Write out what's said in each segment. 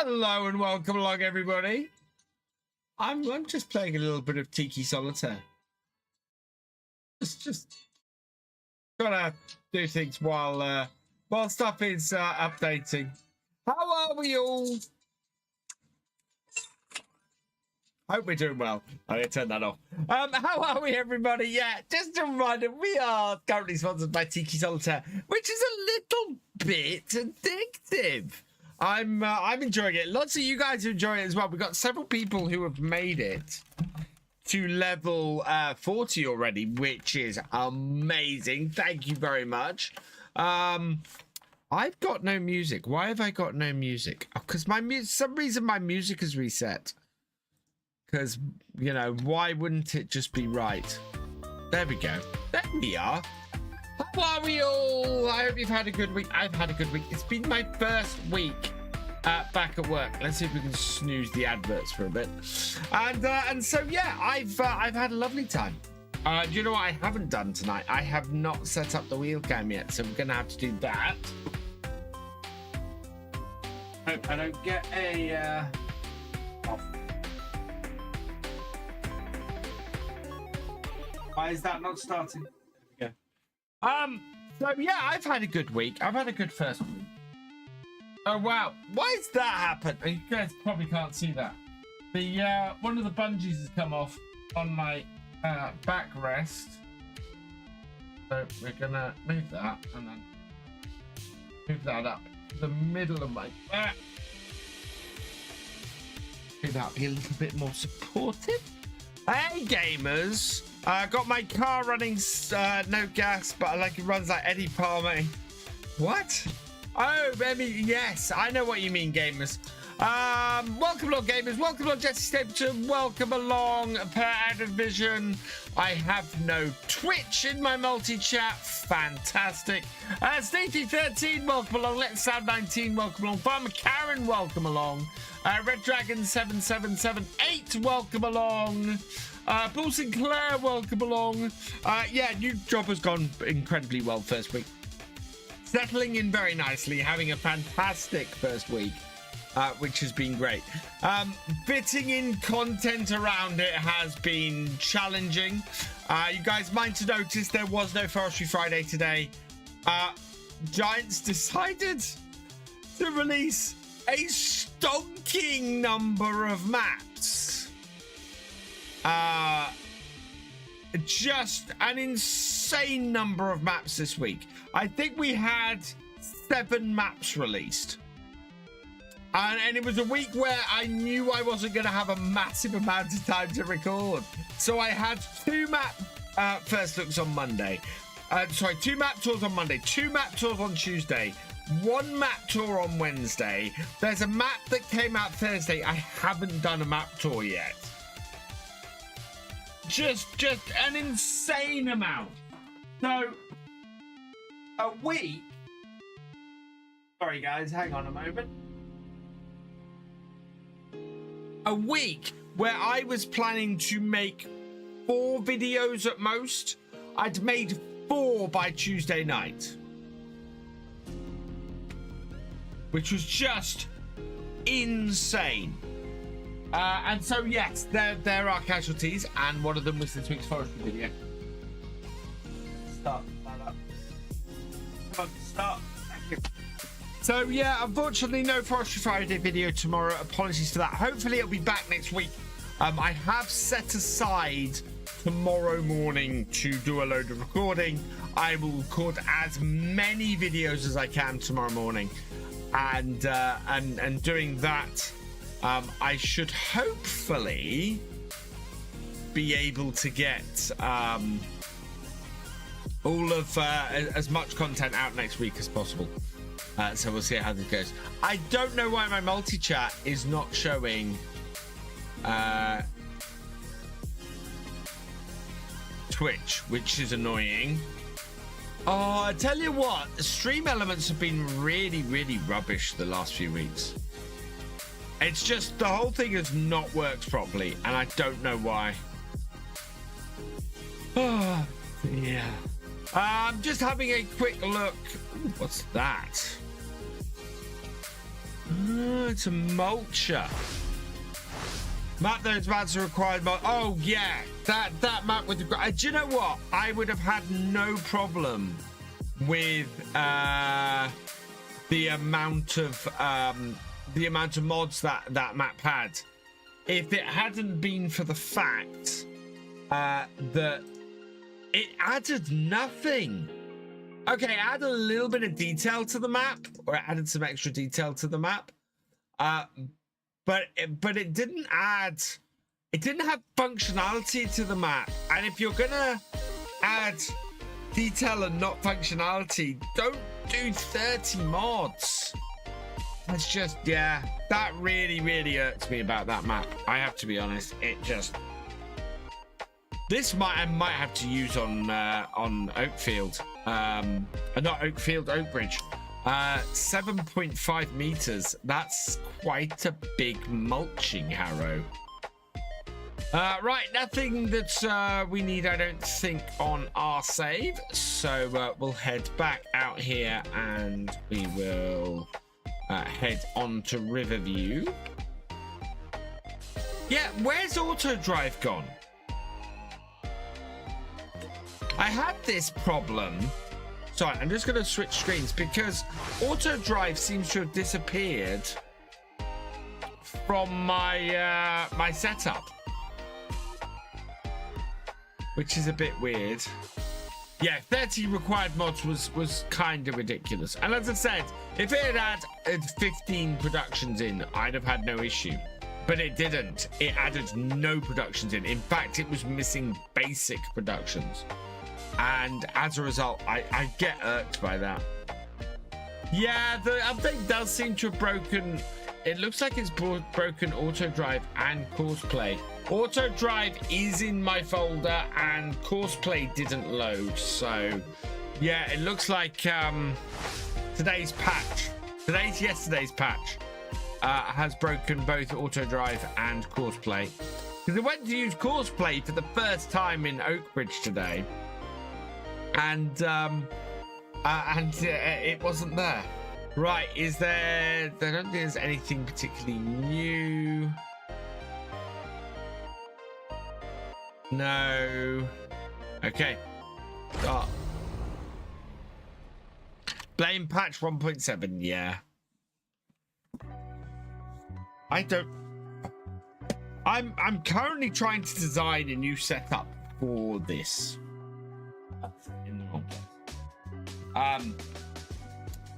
Hello and welcome along, everybody. I'm just playing a little bit of Tiki Solitaire. Just gotta do things while stuff is updating. How are we all? Hope we're doing well. I'm gonna turn that off. How are we, everybody? Yeah, just a reminder, we are currently sponsored by Tiki Solitaire, which is a little bit addictive. I'm enjoying it. Lots of you guys are enjoying it as well. We've got several people who have made it to level 40 already, which is amazing. Thank you very much. I've got no music. Why have I got no music? Because some reason my music is reset. Because, you know, why wouldn't it just be right? There we go. There we are. How are we all? I hope you've had a good week. I've had a good week. It's been my first week back at work. Let's see if we can snooze the adverts for a bit. And so, yeah, I've had a lovely time. Do you know what I haven't done tonight? I have not set up the wheel cam yet, so we're going to have to do that. Hope I don't get a... off. Why is that not starting? There we go. So yeah, I've had a good week. I've had a good first week. Oh wow, why has that happened? You guys probably can't see that. The one of the bungees has come off on my backrest. So we're gonna move that and then move that up to the middle of my back. Move that be a little bit more supportive. Hey gamers! Got my car running no gas, but like it runs like Eddie Palmer. What? Oh, baby, yes, I know what you mean, gamers. Welcome along, gamers. Welcome along, Jesse Stapleton. Welcome along, Per Vision. I have no Twitch in my multi-chat. Fantastic. Sneaky13, welcome along. Let's Sound 19, welcome along. Farmer Karen, welcome along. Red Dragon 7778, welcome along. Paul Sinclair, welcome along. Yeah, new job has gone incredibly well first week. Settling in very nicely, having a fantastic first week, which has been great. Fitting in content around it has been challenging. You guys might have noticed there was no Forestry Friday today. Giants decided to release a stonking number of maps. Just an insane number of maps this week. I think we had 7 maps released. And it was a week where I knew I wasn't going to have a massive amount of time to record. So I had 2 map first looks on Monday. 2 map tours on Monday, 2 map tours on Tuesday, 1 map tour on Wednesday. There's a map that came out Thursday. I haven't done a map tour yet. Just an insane amount. So a week. Sorry guys, hang on a moment. A week where I was planning to make 4 videos at most. I'd made 4 by Tuesday night, which was just insane. And so yes, there are casualties, and one of them was this week's forestry video. Start that up. Come on, start. Thank you. So yeah, unfortunately no Forestry Friday video tomorrow. Apologies for that. Hopefully it'll be back next week. I have set aside tomorrow morning to do a load of recording. I will record as many videos as I can tomorrow morning, and doing that, I should hopefully be able to get all of as much content out next week as possible. So we'll see how this goes. I don't know why my multi-chat is not showing Twitch, which is annoying. Oh, I tell you what, stream elements have been really, really rubbish the last few weeks. It's just the whole thing has not worked properly, and I don't know why. Oh, yeah. I'm just having a quick look. Ooh, what's that? Oh, it's a mulcher. Map those mats are required. Oh yeah, that map with the. Do you know what? I would have had no problem with the amount of mods that map had, if it hadn't been for the fact that it added nothing. Okay, it added a little bit of detail to the map, or it added some extra detail to the map, but it didn't add. It didn't have functionality to the map. And if you're gonna add detail and not functionality, don't do 30 mods. That's just, yeah, that really irks me about that map. I have to be honest. It just, this I might have to use on Oakfield. Not Oakfield, Oakbridge. 7.5 meters. That's quite a big mulching harrow. Right, nothing that we need, I don't think, on our save. So we'll head back out here and we will head on to Riverview. Yeah, where's auto drive gone? I had this problem. Sorry, I'm just going to switch screens because auto drive seems to have disappeared from my my setup, which is a bit weird. Yeah, 30 required mods was kind of ridiculous. And as I said, if it had 15 productions in, I'd have had no issue. But it didn't. It added no productions in. In fact, it was missing basic productions. And as a result, I get irked by that. Yeah, the update does seem to have broken. It looks like it's broken auto drive and courseplay. Auto drive is in my folder and courseplay didn't load. So yeah, it looks like yesterday's patch has broken both auto drive and courseplay. Because I went to use courseplay for the first time in Oakbridge today, and it wasn't there. Right, is there? I don't think there's anything particularly new. No. Okay. Oh. Blame patch 1.7. Yeah. I'm currently trying to design a new setup for this. That's in the wrong place.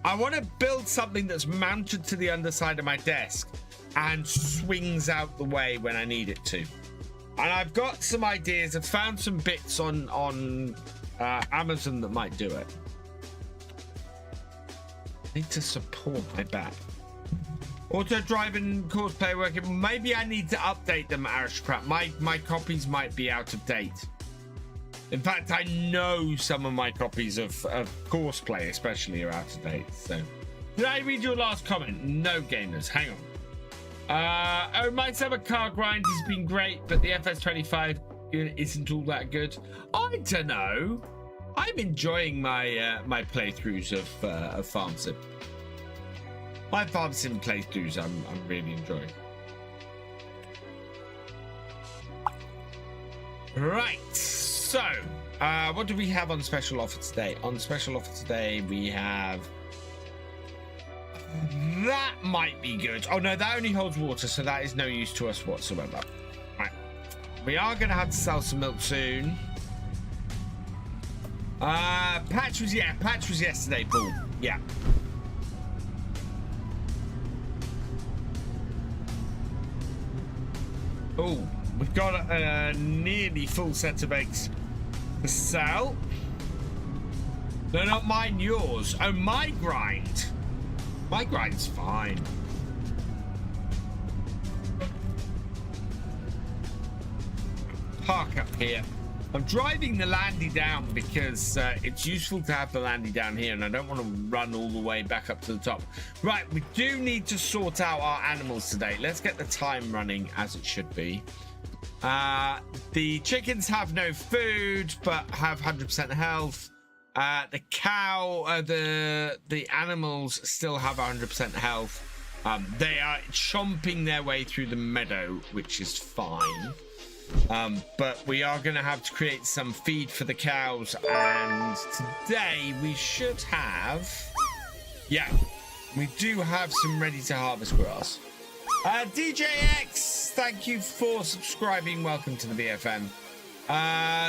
I want to build something that's mounted to the underside of my desk and swings out the way when I need it to. And I've got some ideas. I've found some bits on Amazon that might do it. I need to support my back. Auto drive and courseplay working. Maybe I need to update them, Aristocrat. My copies might be out of date. In fact, I know some of my copies of courseplay especially are out of date. So, did I read your last comment? No, gamers. Hang on. Oh, my summer car grind has been great, but the FS25 isn't all that good. I don't know. I'm enjoying my my playthroughs of Farm Sim. My Farm Sim playthroughs, I'm really enjoying. Right. So, what do we have on special offer today? On special offer today, we have. That might be good. Oh no, that only holds water, so that is no use to us whatsoever. Right. We are going to have to sell some milk soon. Patch was yesterday, Paul. Yeah. Oh, we've got a nearly full set of eggs to sell. No, not mine, yours. Oh, my grind. My grind's fine. Park up here. I'm driving the Landy down because it's useful to have the Landy down here, and I don't want to run all the way back up to the top. Right, we do need to sort out our animals today. Let's get the time running as it should be. The chickens have no food, but have 100% health. The cow, the animals still have 100% health. They are chomping their way through the meadow, which is fine. But we are going to have to create some feed for the cows. And today we should have... Yeah, we do have some ready to harvest grass. DJX, thank you for subscribing. Welcome to the BFM.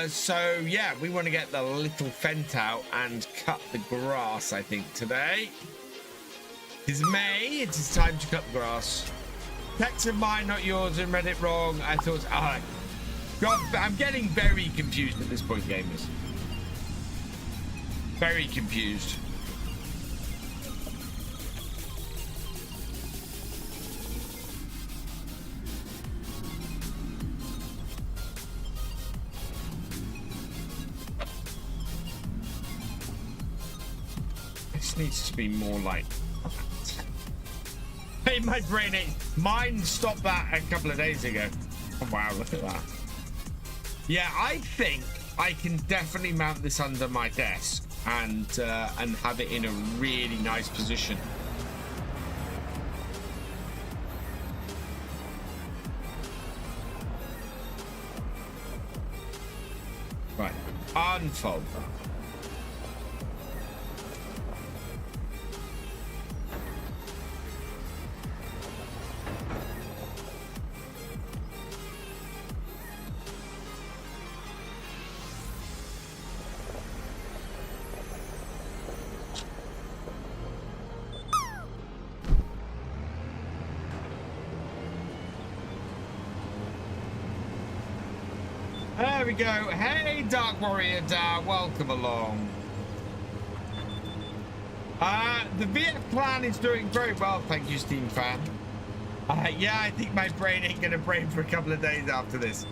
So yeah, we want to get the little fent out and cut the grass, I think, today. It's May, it is time to cut the grass. Text of mine, not yours, and read it wrong. I thought, God, I'm getting very confused at this point, gamers. Very confused. This needs to be more like that. Hey, my brain ate. Mine stopped that a couple of days ago. Oh, wow, look at that. Yeah, I think I can definitely mount this under my desk and have it in a really nice position. Right, unfold that. There we go. Hey, Dark Warrior Da, welcome along. The VF plan is doing very well, thank you, Steam fan. Yeah, I think my brain ain't gonna brain for a couple of days after this.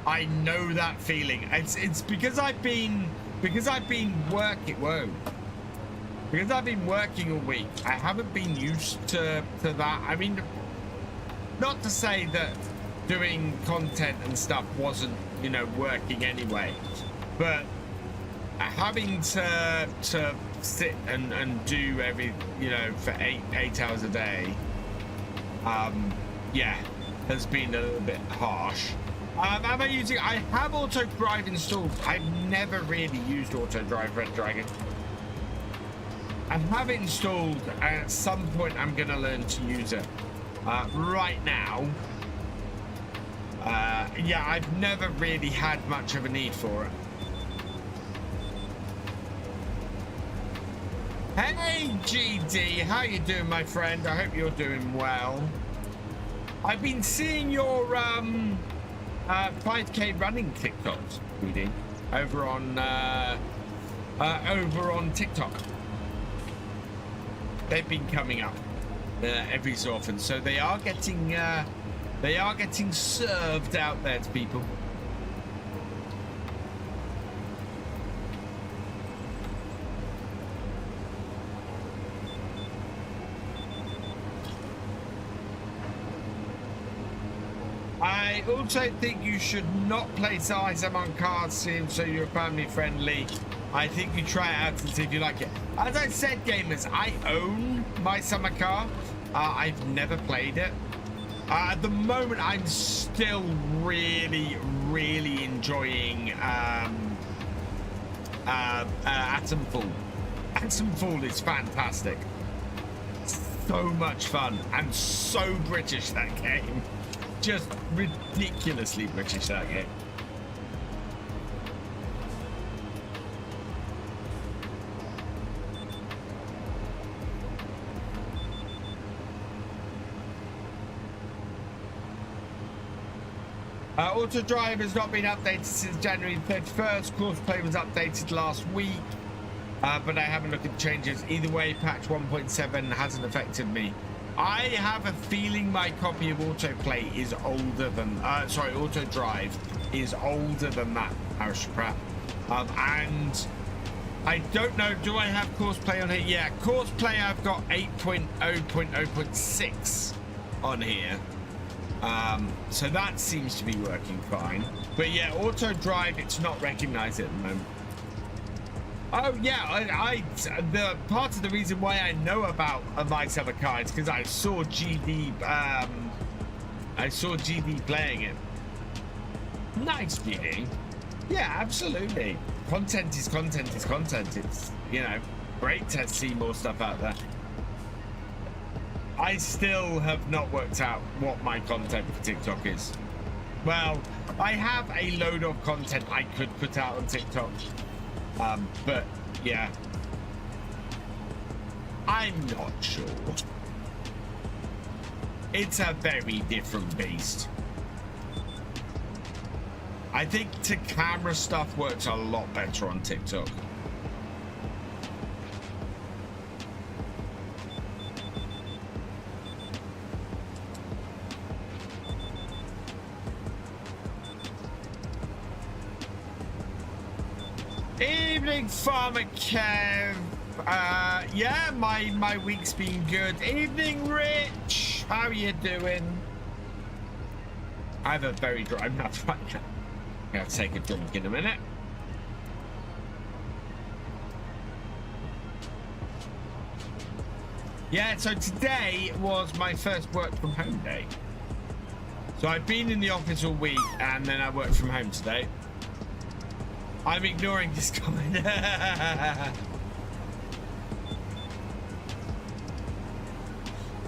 I know that feeling. It's because I've been working. Whoa. Because I've been working all week. I haven't been used to that. I mean, not to say that doing content and stuff wasn't, you know, working anyway, but having to sit and do every, you know, for eight hours a day, yeah, has been a little bit harsh. Am I using? I have auto drive installed. I've never really used auto drive Red Dragon. I have it installed, and at some point I'm gonna learn to use it. Right now, yeah, I've never really had much of a need for it. Hey GD, how you doing, my friend? I hope you're doing well. I've been seeing your 5K running TikToks, reading over on TikTok. They've been coming up every so often, so they are getting served out there to people. I also think you should not place eyes on card sim so you're family friendly. I think you try it out and see if you like it. As I said, gamers, I own my summer car. I've never played it. At the moment, I'm still really enjoying Atomfall. Atomfall is fantastic. So much fun and so British, that game. Just ridiculously British, that game. Auto Drive has not been updated since January 31st. Courseplay was updated last week, but I haven't looked at changes. Either way, patch 1.7 hasn't affected me. I have a feeling my copy of Autoplay is older than... sorry, Auto Drive is older than that aristocrat. And I don't know, do I have Courseplay on here? Yeah, Courseplay I've got 8.0.0.6 on here. So that seems to be working fine. But yeah, Auto Drive, it's not recognized at the moment. Oh yeah, the part of the reason why I know about My Summer Car is because I saw GD playing it. Nice, GD. Yeah, absolutely. Content is content is content. It's, you know, great to see more stuff out there. I still have not worked out what my content for TikTok is. Well, I have a load of content I could put out on TikTok. But yeah, I'm not sure. It's a very different beast. I think to camera stuff works a lot better on TikTok. Evening, Farmer Kev. Yeah, my week's been good. Evening, Rich. How you doing? I have a very dry. I'm not right now. I'm gonna take a drink in a minute. Yeah, so today was my first work from home day. So I've been in the office all week and then I worked from home today. I'm ignoring this comment.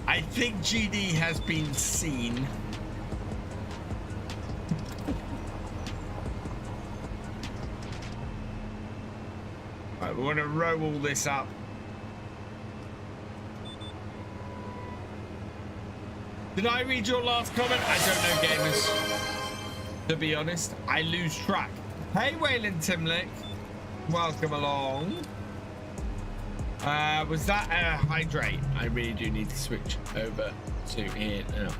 I think GD has been seen. Right, we want to roll all this up. Did I read your last comment? I don't know, gamers. To be honest, I lose track. Hey, Wayland Timlick. Welcome along. Was that hydrate? I really do need to switch over to here now.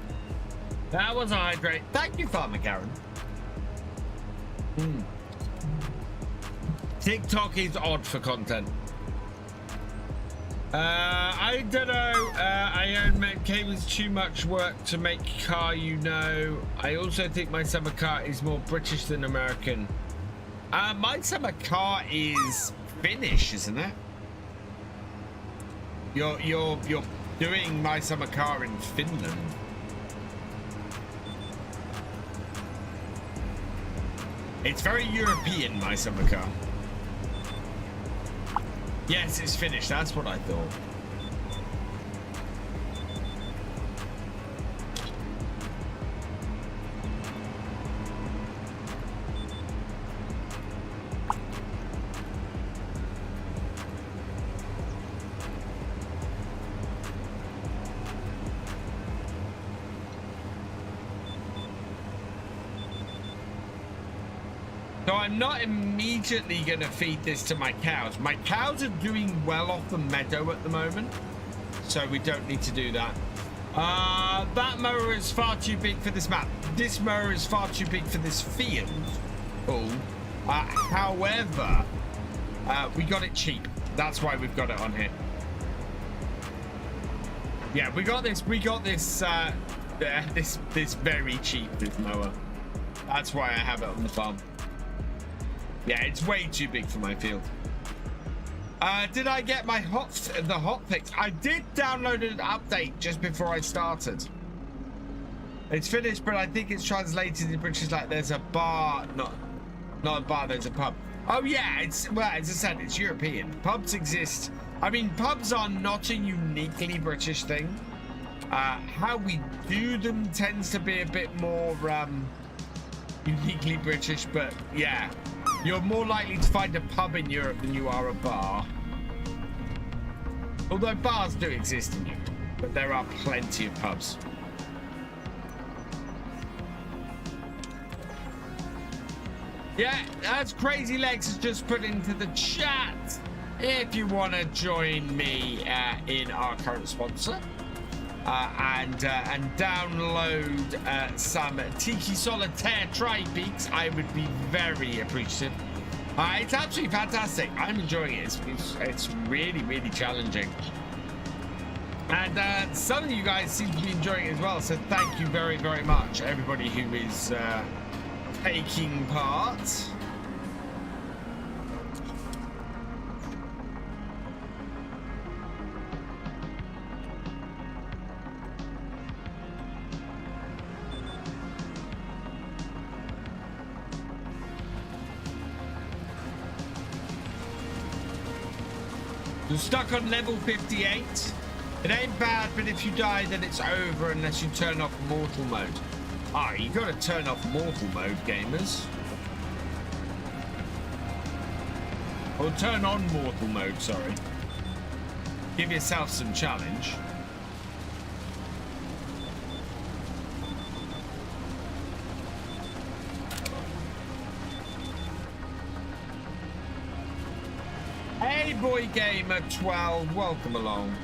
That was a hydrate. Thank you, Farmer Karen. TikTok is odd for content. I don't know. I admit it was too much work to make car, you know. I also think My Summer Car is more British than American. My Summer Car is Finnish, isn't it? You're doing My Summer Car in Finland. It's very European, My Summer Car. Yes, it's Finnish. That's what I thought. So I'm not immediately going to feed this to my cows. My cows are doing well off the meadow at the moment, so we don't need to do that. That mower is far too big for this map. This mower is far too big for this field. Oh, however, we got it cheap. That's why we've got it on here. Yeah, we got this. We got this. This very cheap, this mower. That's why I have it on the farm. Yeah, it's way too big for my field. Did I get my the hotfix? I did download an update just before I started. It's finished, but I think it's translated in British like there's a bar, not a bar, there's a pub. Oh yeah, it's, well, as I said, it's European. Pubs exist. I mean, pubs are not a uniquely British thing. How we do them tends to be a bit more uniquely British, but yeah. You're more likely to find a pub in Europe than you are a bar. Although bars do exist in Europe, but there are plenty of pubs. Yeah, that's Crazy Legs has just put into the chat. If you want to join me in our current sponsor and download some Tiki Solitaire Tri-Peaks, I would be very appreciative. It's absolutely fantastic. I'm enjoying it. It's really, really challenging. And some of you guys seem to be enjoying it as well. So thank you very, very much, everybody who is taking part. You're stuck on level 58. It ain't bad, but if you die, then it's over unless you turn off mortal mode. Ah, you gotta turn off mortal mode, gamers. Or turn on mortal mode, sorry. Give yourself some challenge. Hey, Boy Gamer 12, welcome along.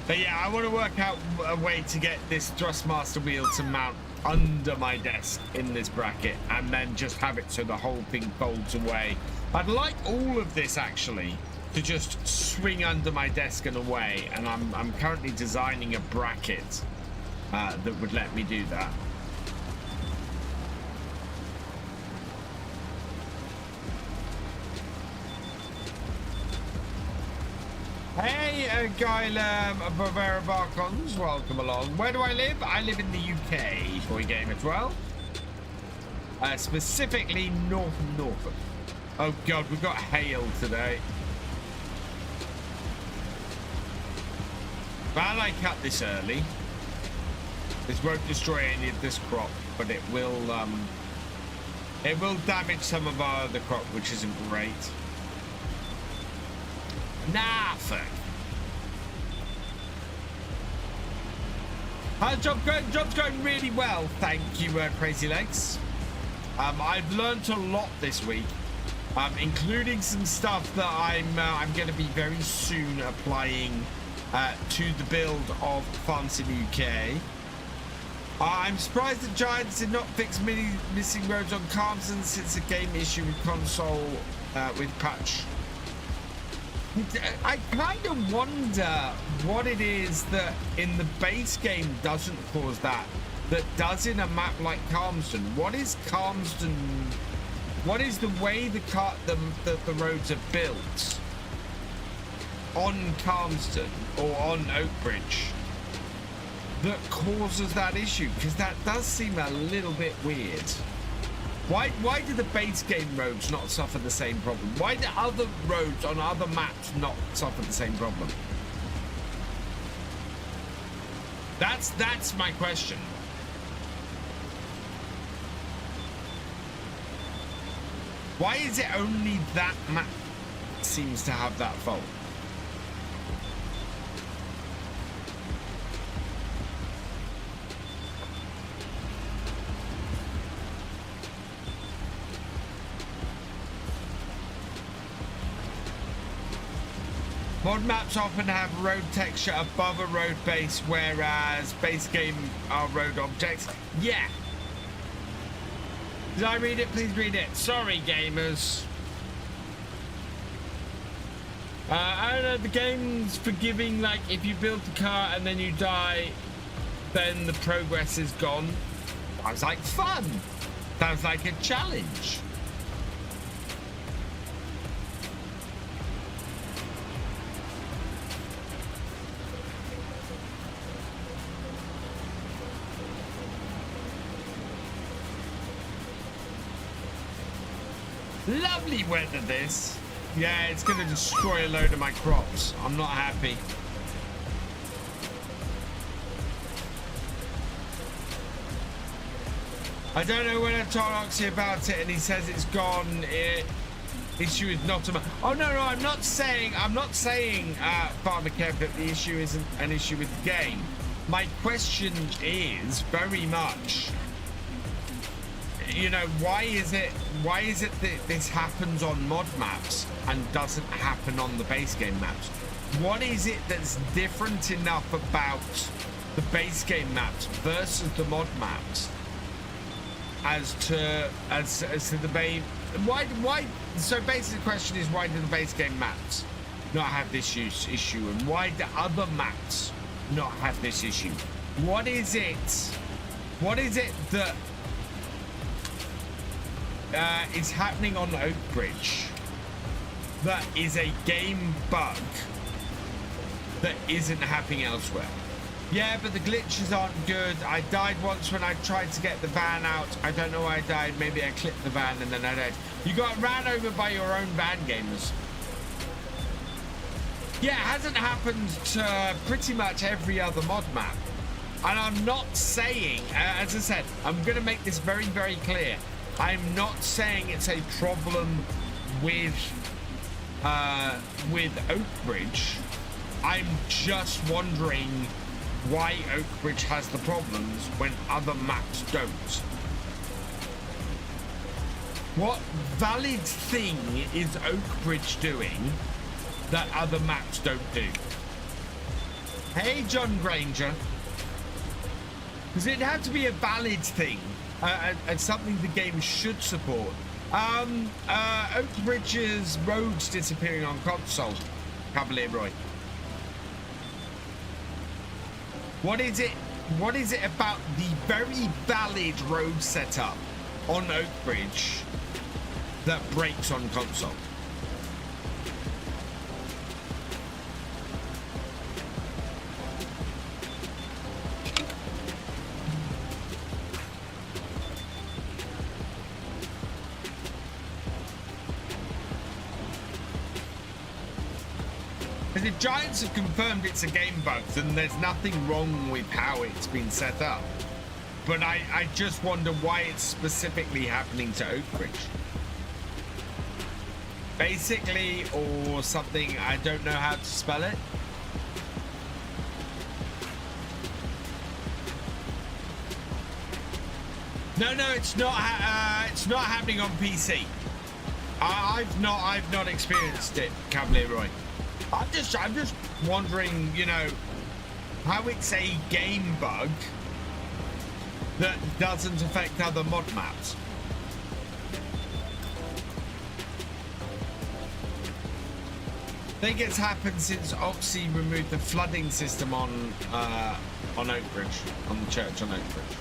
But yeah, I want to work out a way to get this Thrustmaster wheel to mount under my desk in this bracket and then just have it so the whole thing folds away. I'd like all of this actually to just swing under my desk and away, and I'm currently designing a bracket that would let me do that. Hey, Gylem Bavera Barcons, welcome along. Where do I live? I live in the UK, Boy Gamer 12. Specifically Norfolk. Oh god, we've got hail today. Well, I cut this early. This won't destroy any of this crop, but it will damage some of our other crop, which isn't great. Nah, fuck. How's job going? Job's going really well, thank you, Crazy Legs. I've learned a lot this week, including some stuff that I'm going to be very soon applying to the build of Farm Sim UK. I'm surprised the Giants did not fix many missing roads on Carmson since a game issue with console with patch. I kind of wonder what it is that in the base game doesn't cause that does in a map like Carmston. What is Carmston? What is the way the roads are built on Carmston or on Oakbridge that causes that issue? Because that does seem a little bit weird. Why do the base game roads not suffer the same problem? Why do other roads on other maps not suffer the same problem? That's my question. Why is it only that map seems to have that fault? Mod maps often have road texture above a road base, whereas base game are road objects. Yeah. Did I read it? Please read it. Sorry, gamers. I don't know, the game's forgiving, like, if you build the car and then you die, then the progress is gone. Sounds like fun. Sounds like a challenge. Lovely weather this. Yeah, it's going to destroy a load of my crops. I'm not happy. I don't know when I told Oxy about it and he says it's gone. Issue is not a... Oh, no, I'm not saying, Farmer Kev, that the issue isn't an issue with the game. My question is very much, you know, why is it that this happens on mod maps and doesn't happen on the base game maps? What is it that's different enough about the base game maps versus the mod maps as to the main? Why? So basically, the question is, why do the base game maps not have this issue, and why do other maps not have this issue? What is it that is happening on Oakbridge that is a game bug that isn't happening elsewhere? Yeah, but the glitches aren't good. I died once when I tried to get the van out. I don't know why I died. Maybe I clipped the van and then I died. You got ran over by your own van, gamers. Yeah, it hasn't happened to pretty much every other mod map. And I'm not saying, as I said, I'm going to make this very, very clear. I'm not saying it's a problem with Oakbridge. I'm just wondering why Oakbridge has the problems when other maps don't. What valid thing is Oakbridge doing that other maps don't do? Hey, John Granger. Because it'd have to be a valid thing and something the game should support. Oakbridge's roads disappearing on console, Cavalier Roy. What is it about the very valid road setup on Oakbridge that breaks on console? Because if Giants have confirmed it's a game bug, then there's nothing wrong with how it's been set up. But I just wonder why it's specifically happening to Oakbridge. Basically, or something, I don't know how to spell it. No, it's not happening on PC. I've not experienced it, Cavalier Roy. I'm just wondering, you know, how it's a game bug that doesn't affect other mod maps. I think it's happened since Oxy removed the flooding system on Oakbridge, on the church on Oakbridge.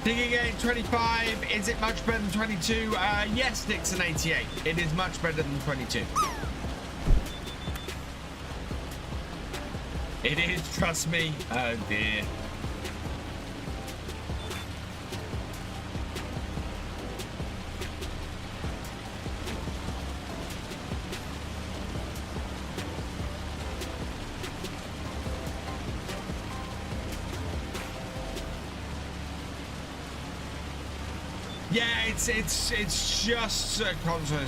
Digging 25, is it much better than 22? Yes, Dixon 88. It is much better than 22. It is, trust me. Oh dear. Yeah, it's just a console.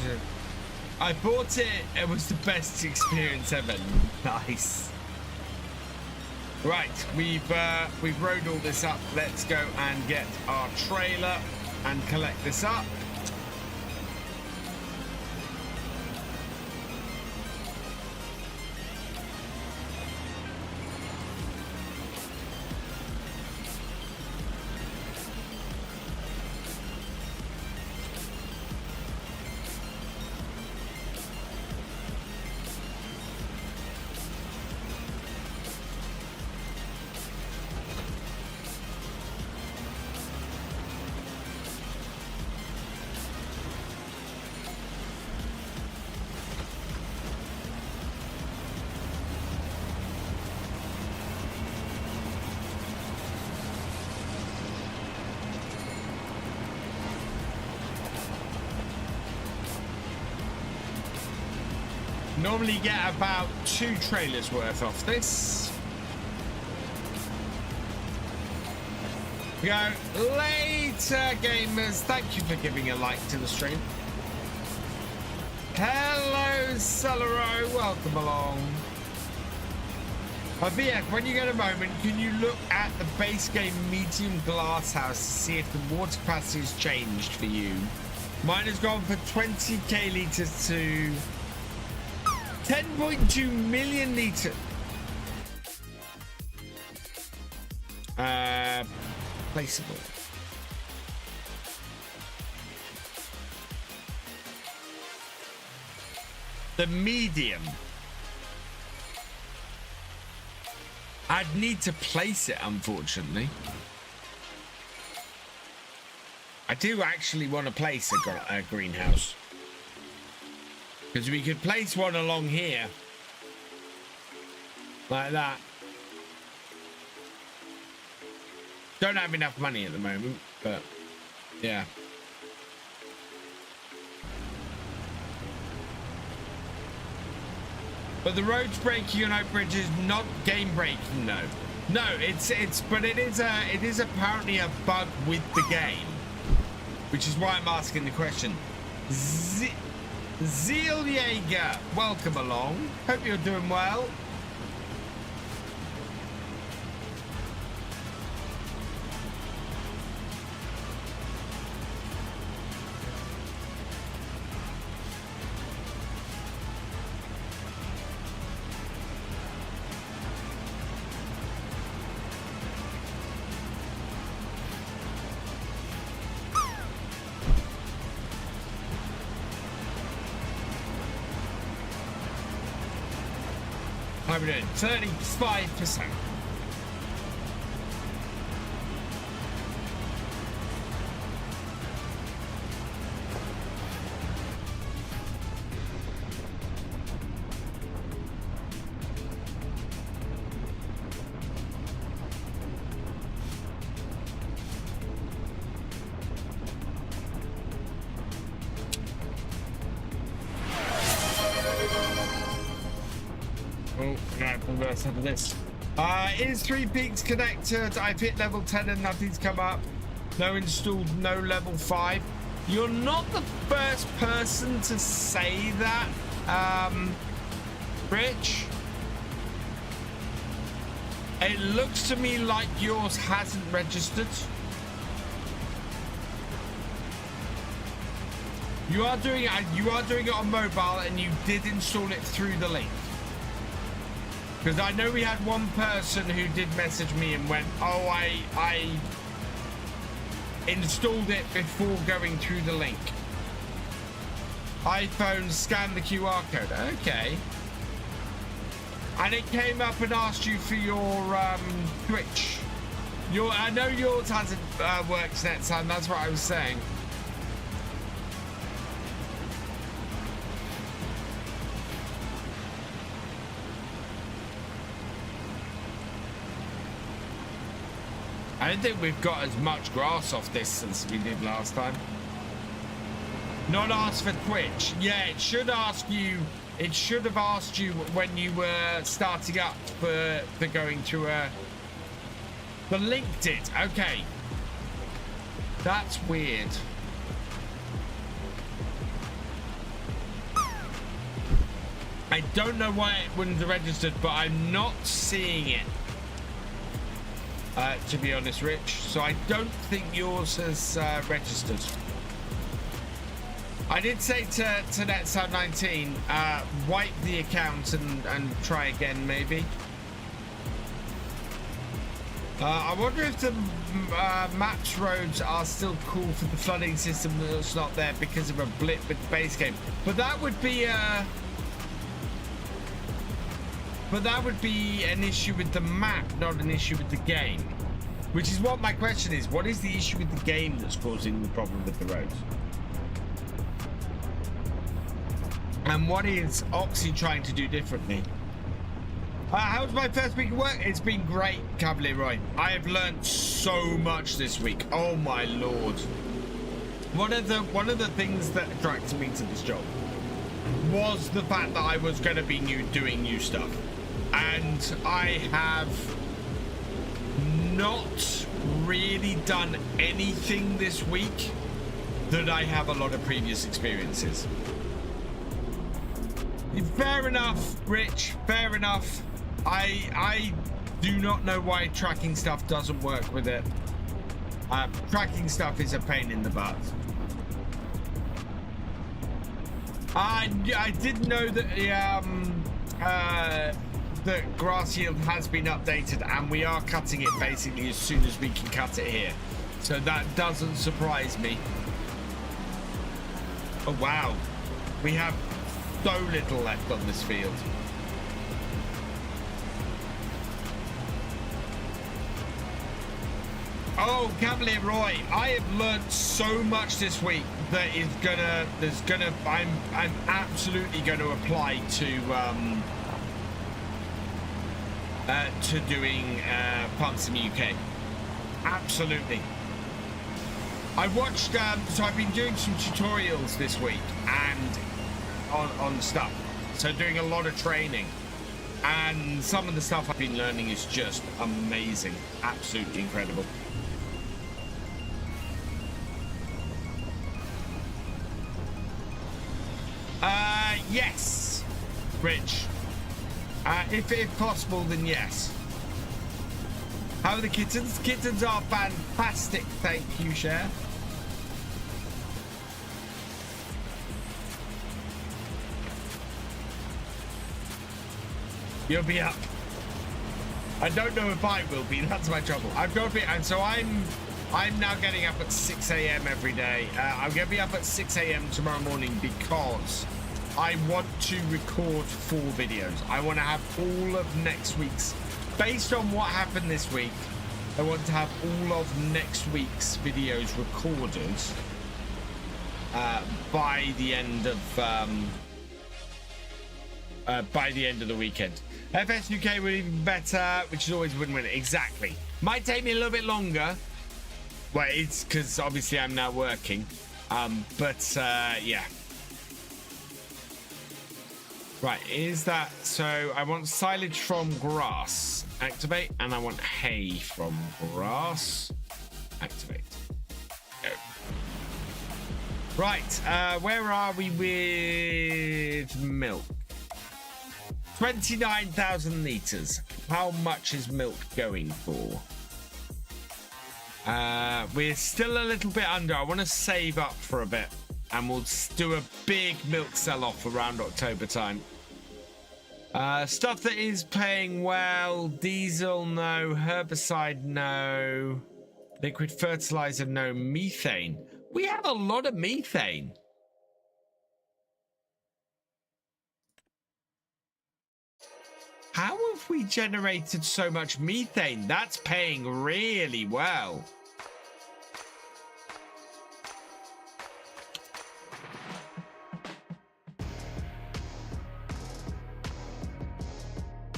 I bought it. It was the best experience ever. Nice. Right, we've rode all this up. Let's go and get our trailer and collect this up. Normally get about 2 trailers worth off this. We go later, gamers. Thank you for giving a like to the stream. Hello, Celero. Welcome along. VF, when you get a moment, can you look at the base game medium glass house to see if the water capacity has changed for you? Mine has gone from 20k litres to 10.2 million litres. Placeable. The medium. I'd need to place it, unfortunately. I do actually want to place a greenhouse. Because we could place one along here. Like that. Don't have enough money at the moment, but yeah. But the roads breaking on Oak Bridge is not game breaking, no. No, but it is apparently a bug with the game, which is why I'm asking the question. Zealjager, welcome along. Hope you're doing well. How are we doing? 35%. Of this. Is Three Peaks connected? I've hit level 10 and nothing's come up. No installed, no level 5. You're not the first person to say that, Rich. It looks to me like yours hasn't registered. You are doing it on mobile and you did install it through the link. Because I know we had one person who did message me and went, oh, I installed it before going through the link. iPhone, scan the QR code. Okay. And it came up and asked you for your Twitch. I know yours hasn't worked next time. That's what I was saying. I don't think we've got as much grass off this since we did last time. Not asked for Twitch. Yeah, it should ask you. It should have asked you when you were starting up for going to the link did. Okay. That's weird. I don't know why it wouldn't have registered, but I'm not seeing it. To be honest, Rich, so I don't think yours has registered. I did say to NetSound19, wipe the account and try again, maybe. I wonder if the maps roads are still cool for the flooding system that's not there because of a blip with the base game. But that would be an issue with the map, not an issue with the game. Which is what my question is. What is the issue with the game that's causing the problem with the roads? And what is Oxy trying to do differently? How's my first week of work? It's been great, Cavalier Roy. I have learned so much this week. Oh my lord. One of the things that attracted me to this job was the fact that I was going to be doing new stuff. And I have not really done anything this week that I have a lot of previous experiences. Fair enough, Rich, fair enough. I do not know why tracking stuff doesn't work with it. Tracking stuff is a pain in the butt. I did know that that grass yield has been updated and we are cutting it basically as soon as we can cut it here. So that doesn't surprise me. Oh wow. We have so little left on this field. Oh, Cavalier Roy, I have learned so much this week that I'm absolutely going to apply to doing Farm Sim UK. Absolutely. I watched, so I've been doing some tutorials this week and on stuff. So doing a lot of training, and some of the stuff I've been learning is just amazing. Absolutely incredible. Yes, Rich. If possible, then yes. How are the kittens? Kittens are fantastic, thank you, Cher. You'll be up. I don't know if I will be. That's my trouble. I've got to be, and so I'm now getting up at 6 a.m. every day. I'm going to be up at 6 a.m. tomorrow morning because I want to record 4 videos. I want to have all of next week's, based on what happened this week, I want to have all of next week's videos recorded by the end of the weekend. FS UK would even better, which is always win-win. Exactly. Might take me a little bit longer. Well, it's because obviously I'm now working. Yeah. Right, is that so? I want silage from grass. Activate, and I want hay from grass. Activate. Go. Right, where are we with milk? 29,000 litres. How much is milk going for? We're still a little bit under. I want to save up for a bit, and we'll do a big milk sell-off around October time. Stuff that is paying well. Diesel, no. Herbicide, no. Liquid fertilizer, no. Methane. We have a lot of methane. How have we generated so much methane? That's paying really well.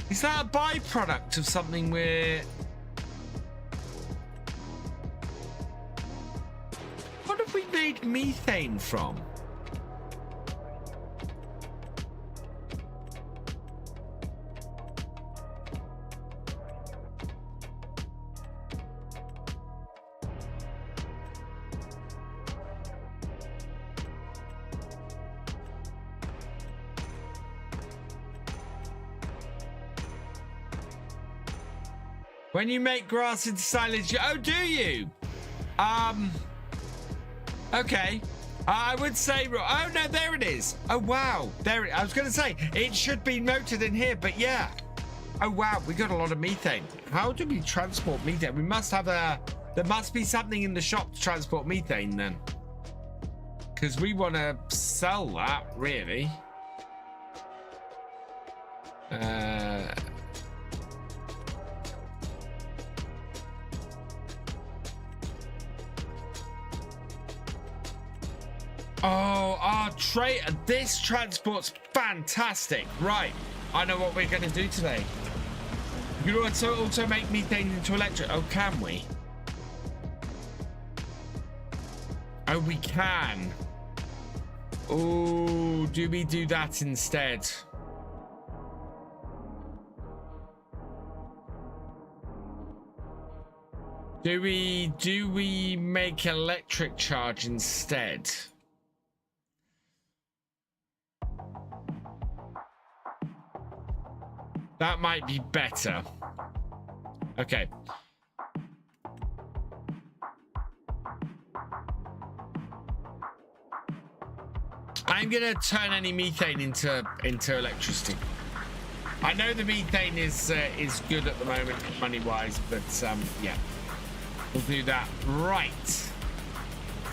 Is that a byproduct of something we're... What have we made methane from? When you make grass into silage, oh, do you? Okay. I would say, oh no, there it is. Oh wow, there I was going to say it should be noted in here, but yeah. Oh wow, we got a lot of methane. How do we transport methane? We must have there must be something in the shop to transport methane then, because we want to sell that really. Oh, our this transport's fantastic. Right, I know what we're going to do today. You can also make methane into electric. Oh, can we? Oh, we can. Oh, do we do that instead? Do we make electric charge instead? That might be better. Okay. I'm gonna turn any methane into electricity. I know the methane is good at the moment, money-wise, but yeah, we'll do that. Right.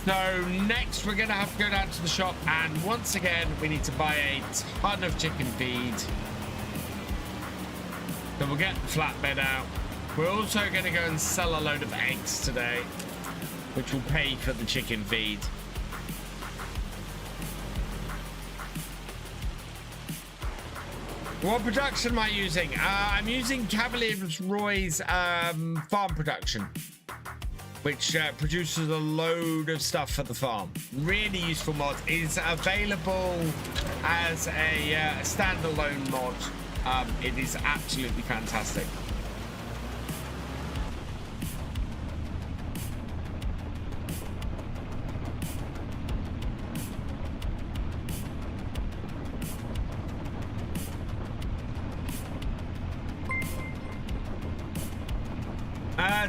So next, we're gonna have to go down to the shop, and once again, we need to buy a ton of chicken feed. So we'll get the flatbed out. We're also going to go and sell a load of eggs today, which will pay for the chicken feed. What production am I using? I'm using Cavalier Roy's farm production, which produces a load of stuff for the farm. Really useful mod. Is available as a standalone mod. It is absolutely fantastic.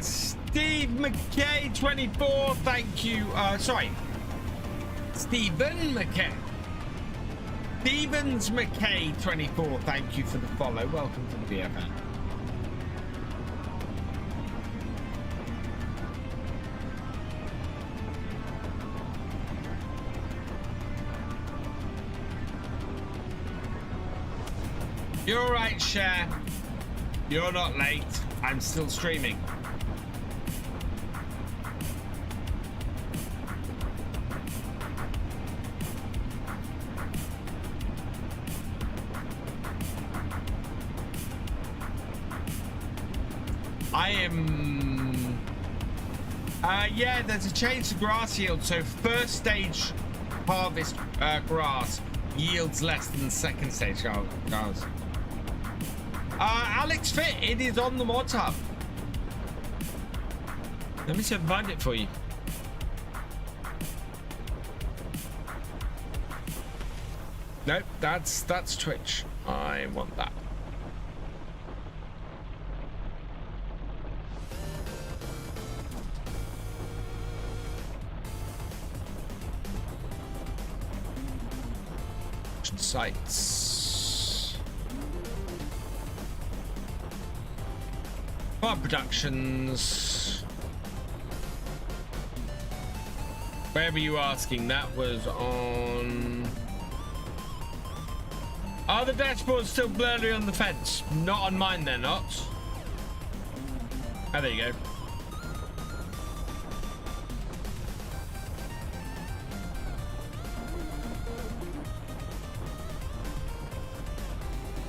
Steve McKay 24, thank you. Sorry, Stephen McKay. Stevens McKay 24, thank you for the follow. Welcome to the BFN. You're all right, Cher. You're not late. I'm still streaming. I am... yeah, there's a change to grass yield. So first stage harvest grass yields less than second stage grass. Alex Fit, it is on the mod hub. Let me see if I can find it for you. Nope, that's Twitch. I want that. Sites. Farm productions. Where were you asking? That was on... Are the dashboards still blurry on the fence? Not on mine, they're not. Oh, there you go.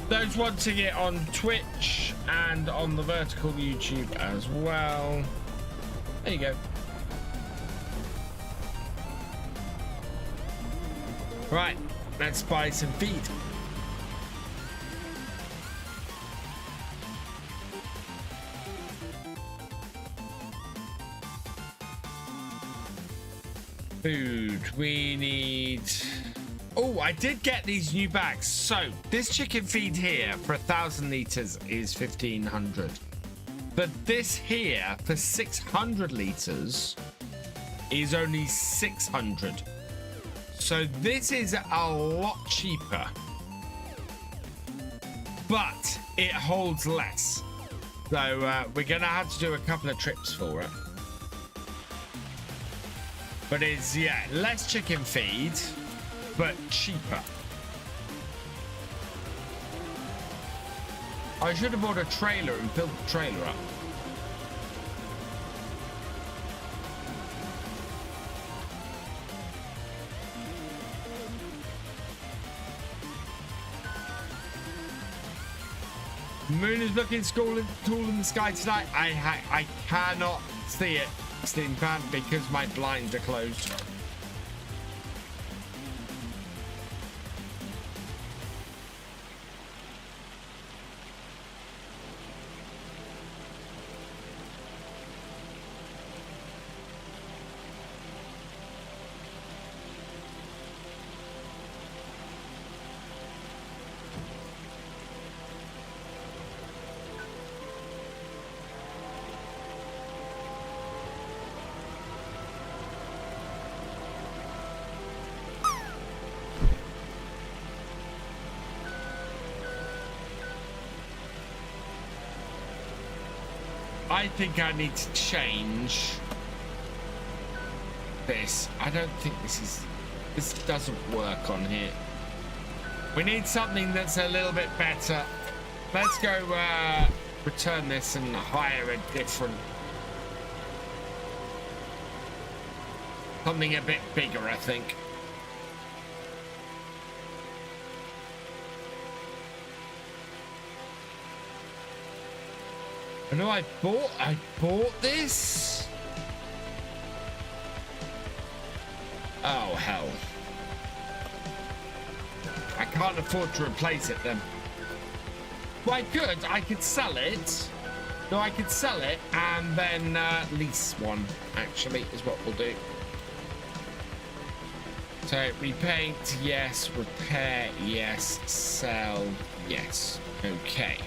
Those wanting it on Twitch and on the vertical YouTube as well. There you go. Right, let's buy some feed. Food, we need... Oh, I did get these new bags. So this chicken feed here for 1,000 liters is 1,500. But this here for 600 liters is only 600. So this is a lot cheaper, but it holds less. So we're gonna have to do a couple of trips for it. But it's, yeah, less chicken feed, but cheaper. I should have bought a trailer and built the trailer up. Moon is looking tall in the sky tonight. I cannot see it, Steam fan, because my blinds are closed. I think I need to change this. I don't think this doesn't work on here. We need something that's a little bit better. Let's go return this and hire a different... something a bit bigger, I think. I know I bought this? Oh, hell. I can't afford to replace it then. Well, I could sell it. No, I could sell it and then lease one, actually, is what we'll do. So, repaint, yes. Repair, yes. Sell, yes. Okay.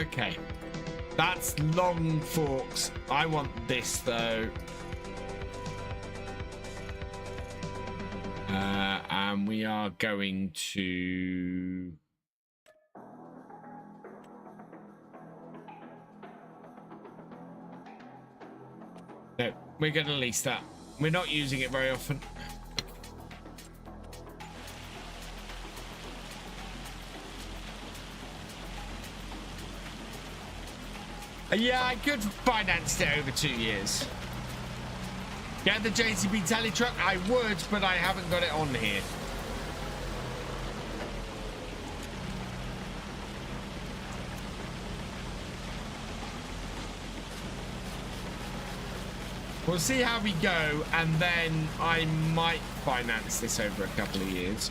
Okay, that's long forks. I want this though. And we are going to... No, we're going to lease that. We're not using it very often. Yeah, I could finance it over 2 years. Get the JCB tele truck? I would, but I haven't got it on here. We'll see how we go, and then I might finance this over a couple of years.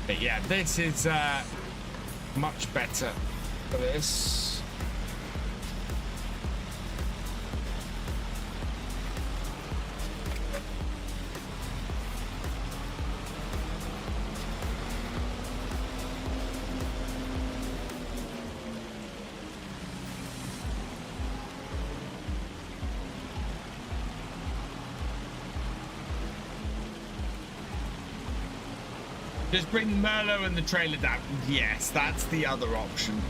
But yeah, this is much better for this. Just bring Merlot and the trailer down. Yes, that's the other option.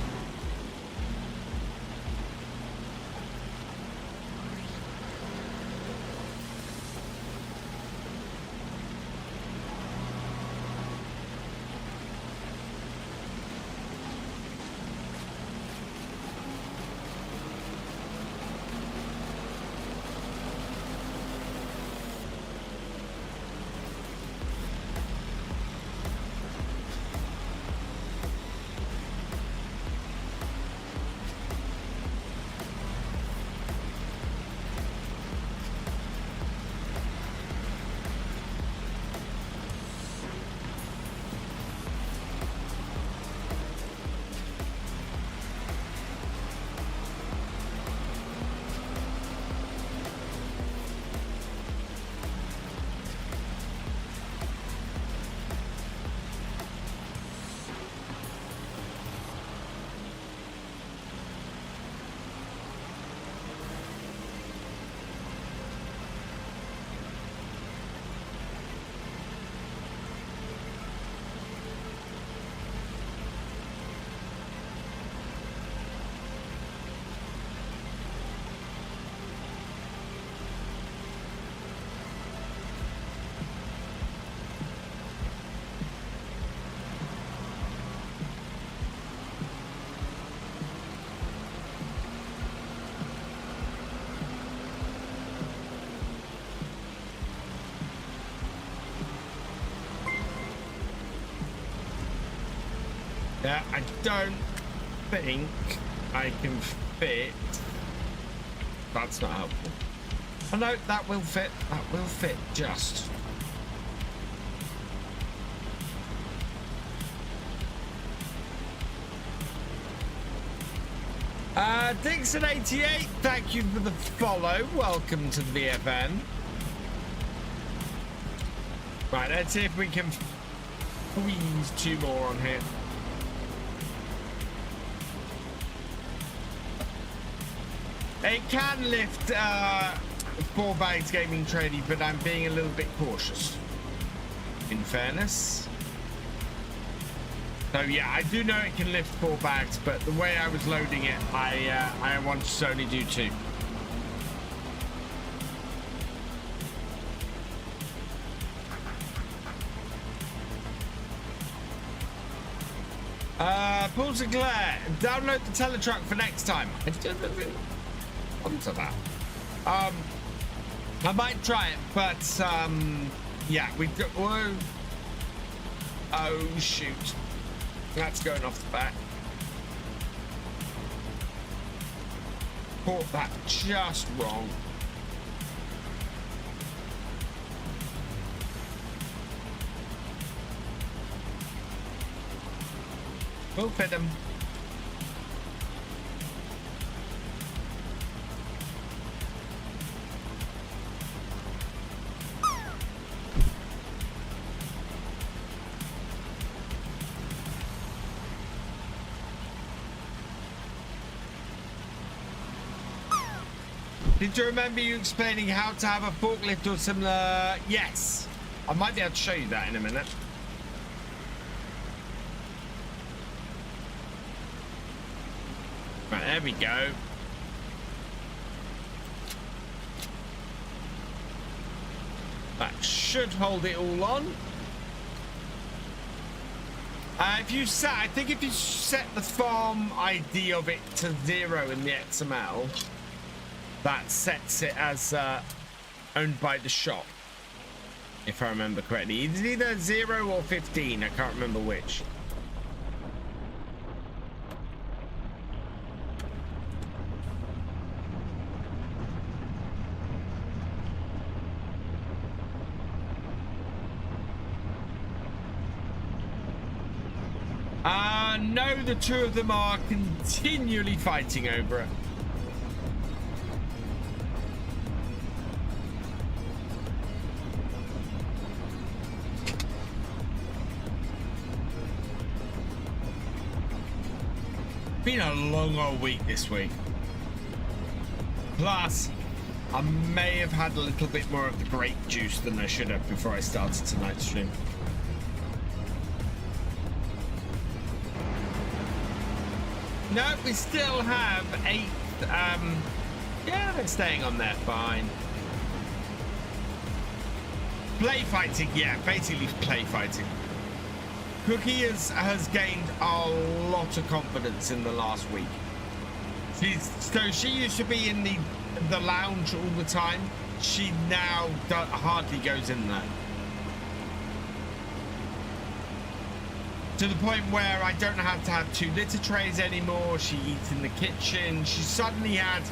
Yeah, I don't think I can fit. That's not helpful. Oh no, that will fit. That will fit just. Dixon88, thank you for the follow. Welcome to the VFN. Right, let's see if we can squeeze 2 more on here. It can lift 4 bags gaming trading, but I'm being a little bit cautious, in fairness. So yeah, I do know it can lift 4 bags, but the way I was loading it, I wanted to only do 2. Pulls a glare. Download the Teletruck for next time. I don't really onto that. I might try it, but yeah, we've got. Whoa. Oh shoot. That's going off the back. Caught that just wrong. We'll fit him. Did you remember you explaining how to have a forklift or similar? Yes. I might be able to show you that in a minute. Right, there we go. That should hold it all on. If you set, I think if you set the farm ID of it to 0 in the XML, that sets it as owned by the shop, if I remember correctly. It's either 0 or 15, I can't remember which. No, the 2 of them are continually fighting over it. Been a long old week this week. Plus, I may have had a little bit more of the grape juice than I should have before I started tonight's stream. No, we still have 8. Yeah, they're staying on there fine. Play fighting, yeah, basically play fighting. Cookie has gained a lot of confidence in the last week. She used to be in the lounge all the time. She now hardly goes in there. To the point where I don't have to have 2 litter trays anymore. She eats in the kitchen. She suddenly had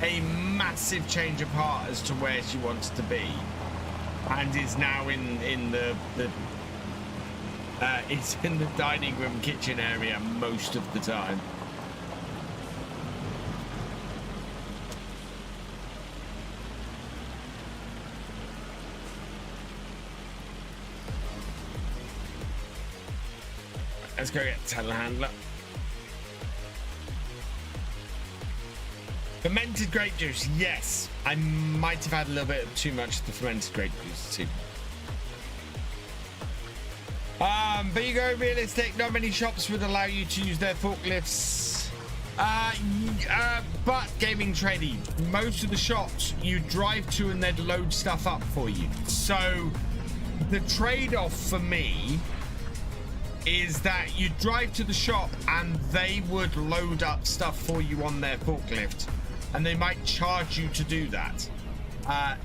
a massive change of heart as to where she wants to be, and is now in the it's in the dining room kitchen area most of the time. Let's go get telehandler. Fermented grape juice, yes. I might have had a little bit of too much of the fermented grape juice too. But you go realistic, not many shops would allow you to use their forklifts. But gaming trading, most of the shops you drive to and they'd load stuff up for you. So the trade-off for me is that you drive to the shop and they would load up stuff for you on their forklift, and they might charge you to do that.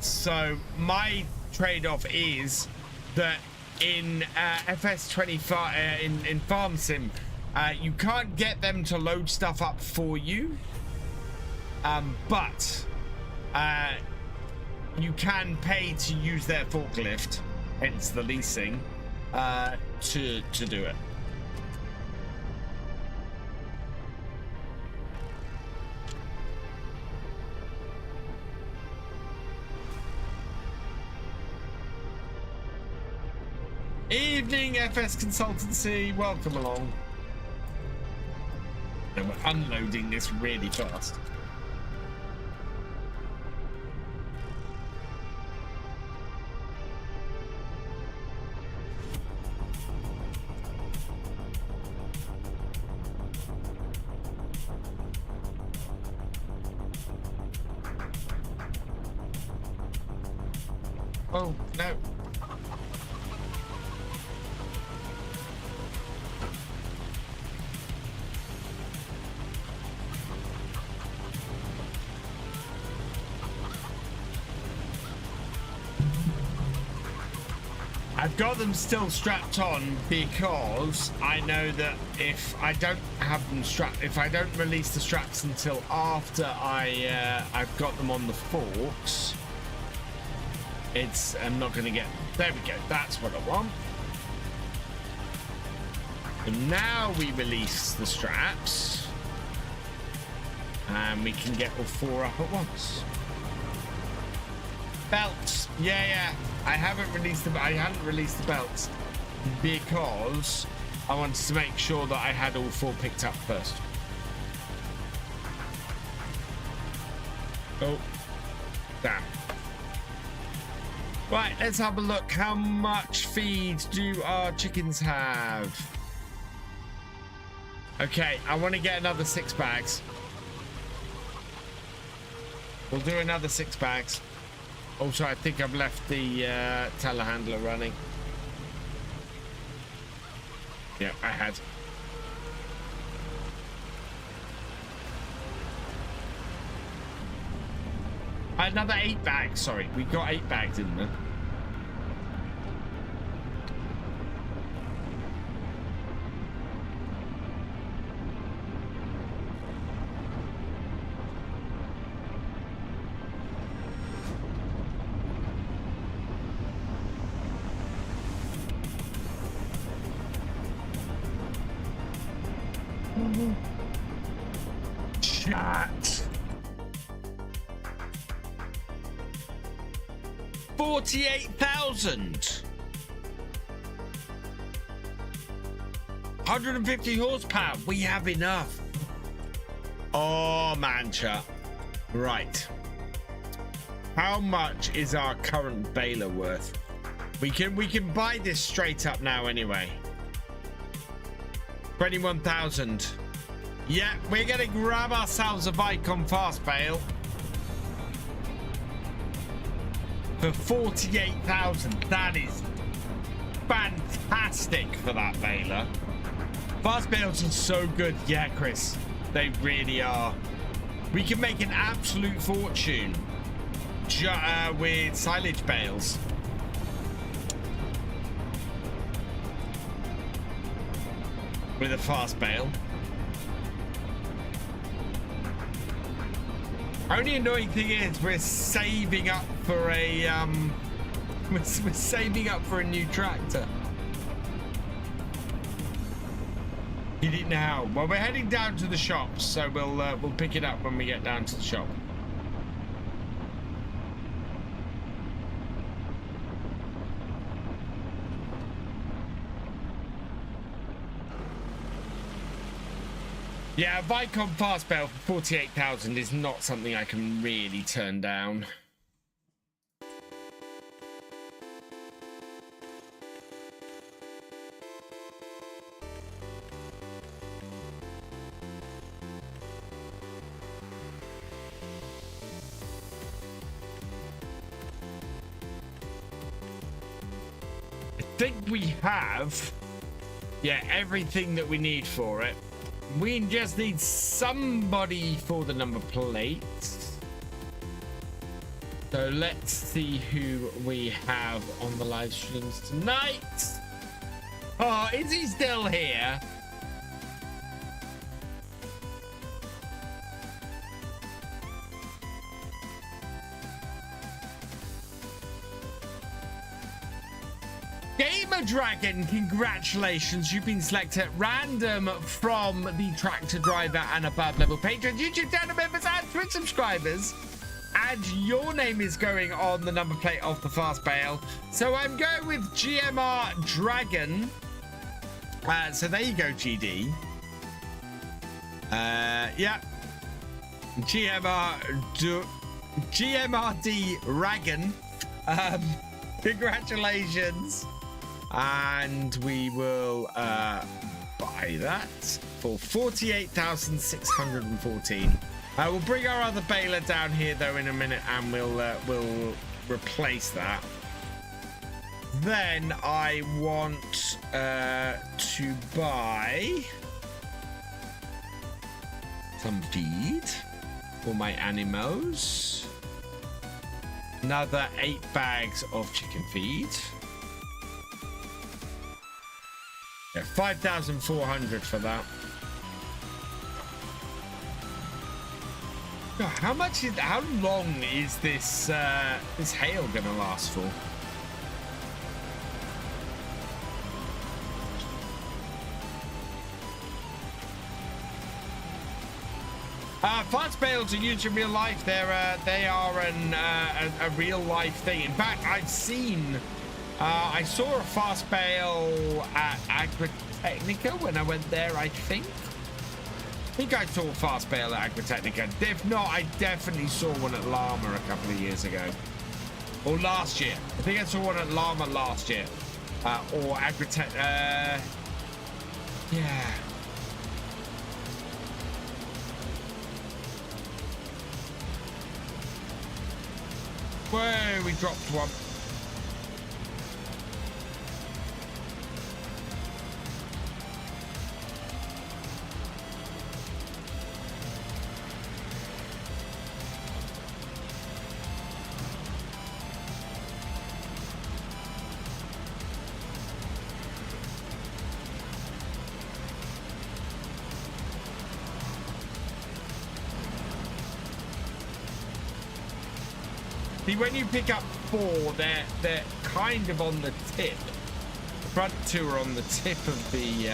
So my trade-off is that in FS25 in Farm Sim, you can't get them to load stuff up for you, but you can pay to use their forklift, hence the leasing, to do it. Evening, FS Consultancy. Welcome along. And we're unloading this really fast. Oh, no. I've got them still strapped on because I know that if I don't have them strapped, if I don't release the straps until after I've got them on the forks, I'm not going to get. There we go. That's what I want. And now we release the straps, and we can get all four up at once. Belts. Yeah. I hadn't released the belts because I wanted to make sure that I had all four picked up first. Oh, damn. Right, let's have a look. How much feed do our chickens have? Okay, I want to get another 6 bags. We'll do another 6 bags. Also, I think I've left the telehandler running. Yeah, I had. Another 8 bags. Sorry, we got 8 bags in there. Chat. 48,000. 150 horsepower. We have enough. Oh man, chat. Right. How much is our current baler worth? We can buy this straight up now anyway. 21,000. Yeah, we're gonna grab ourselves a Vicom fast bale for 48,000. That is fantastic for that baler. Fast bales are so good. Yeah, Chris, they really are. We can make an absolute fortune with silage bales. With a fast bale. Only annoying thing is we're saving up for a we're saving up for a new tractor. Get it now. Well, we're heading down to the shop, so we'll pick it up when we get down to the shop. Yeah, a Vicom fast bale for 48,000 is not something I can really turn down. I think we have, yeah, everything that we need for it. We just need somebody for the number plates. So let's see who we have on the live streams tonight. Oh, is he still here? Gamer Dragon, congratulations. You've been selected at random from the tractor driver and above level patrons, YouTube channel members, and Twitch subscribers and your name is going on the number plate of the fast bale. So I'm going with GMR Dragon. So there you go, GD. Yeah. GMRD Dragon. Congratulations. And we will buy that for 48,614. We'll bring our other baler down here though in a minute, and we'll replace that. Then I want to buy some feed for my animals. Another 8 bags of chicken feed. Yeah, 5,400 for that. How long is this this hail gonna last for? Fast bales are used in real life. They are a real life thing. In fact, I've seen. I saw a fast bale at Agritechnica when I went there. I think I saw a fast bale at Agritechnica. If not, I definitely saw one at Llama a couple of years ago, or last year. I think I saw one at Llama last year, or Agritech. Yeah. Whoa, we dropped one. See, when you pick up 4, they're kind of on the tip. The front 2 are on the tip of the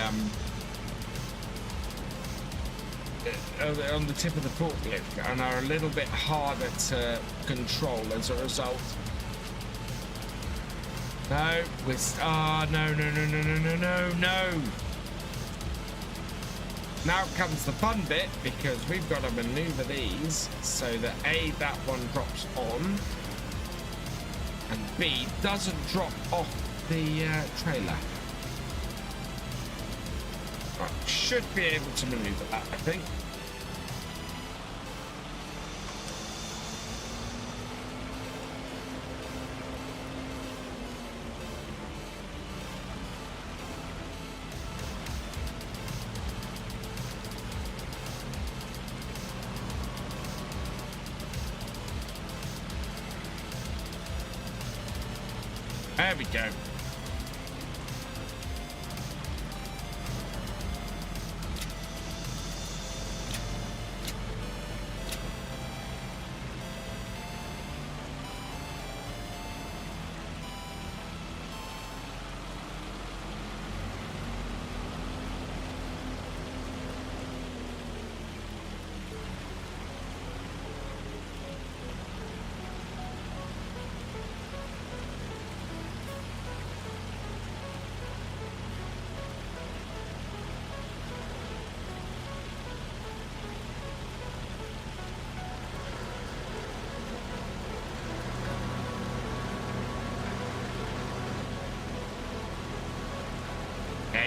on the tip of the forklift and are a little bit harder to control as a result. No, we're no. Now comes the fun bit, because we've got to maneuver these so that A, that one drops on, and B, doesn't drop off the trailer. Right, should be able to maneuver that, I think. There we go.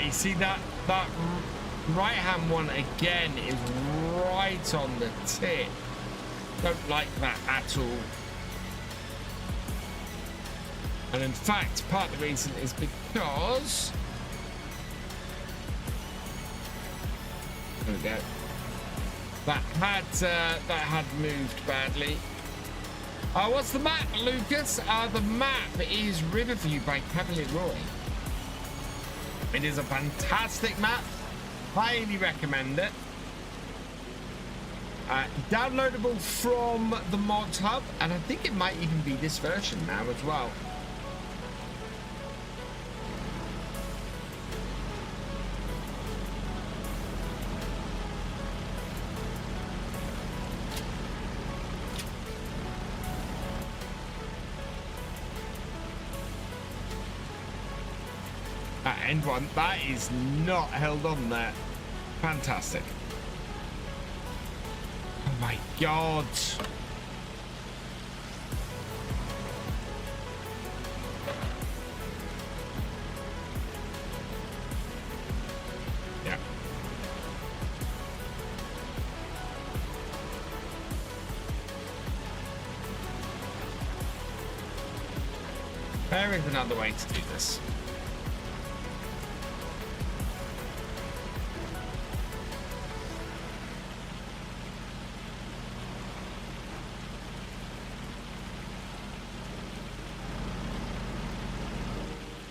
You see that right hand one again is right on the tip. Don't like that at all. And in fact, part of the reason is because there we go. That had moved badly. What's the map, Lucas? The map is Riverview by Cavalier Roy. It is a fantastic map. Highly recommend it. Downloadable from the modhub, and I think it might even be this version now as well. that end one. That is not held on there. Fantastic. Oh my god. Yeah. There is another way to do this.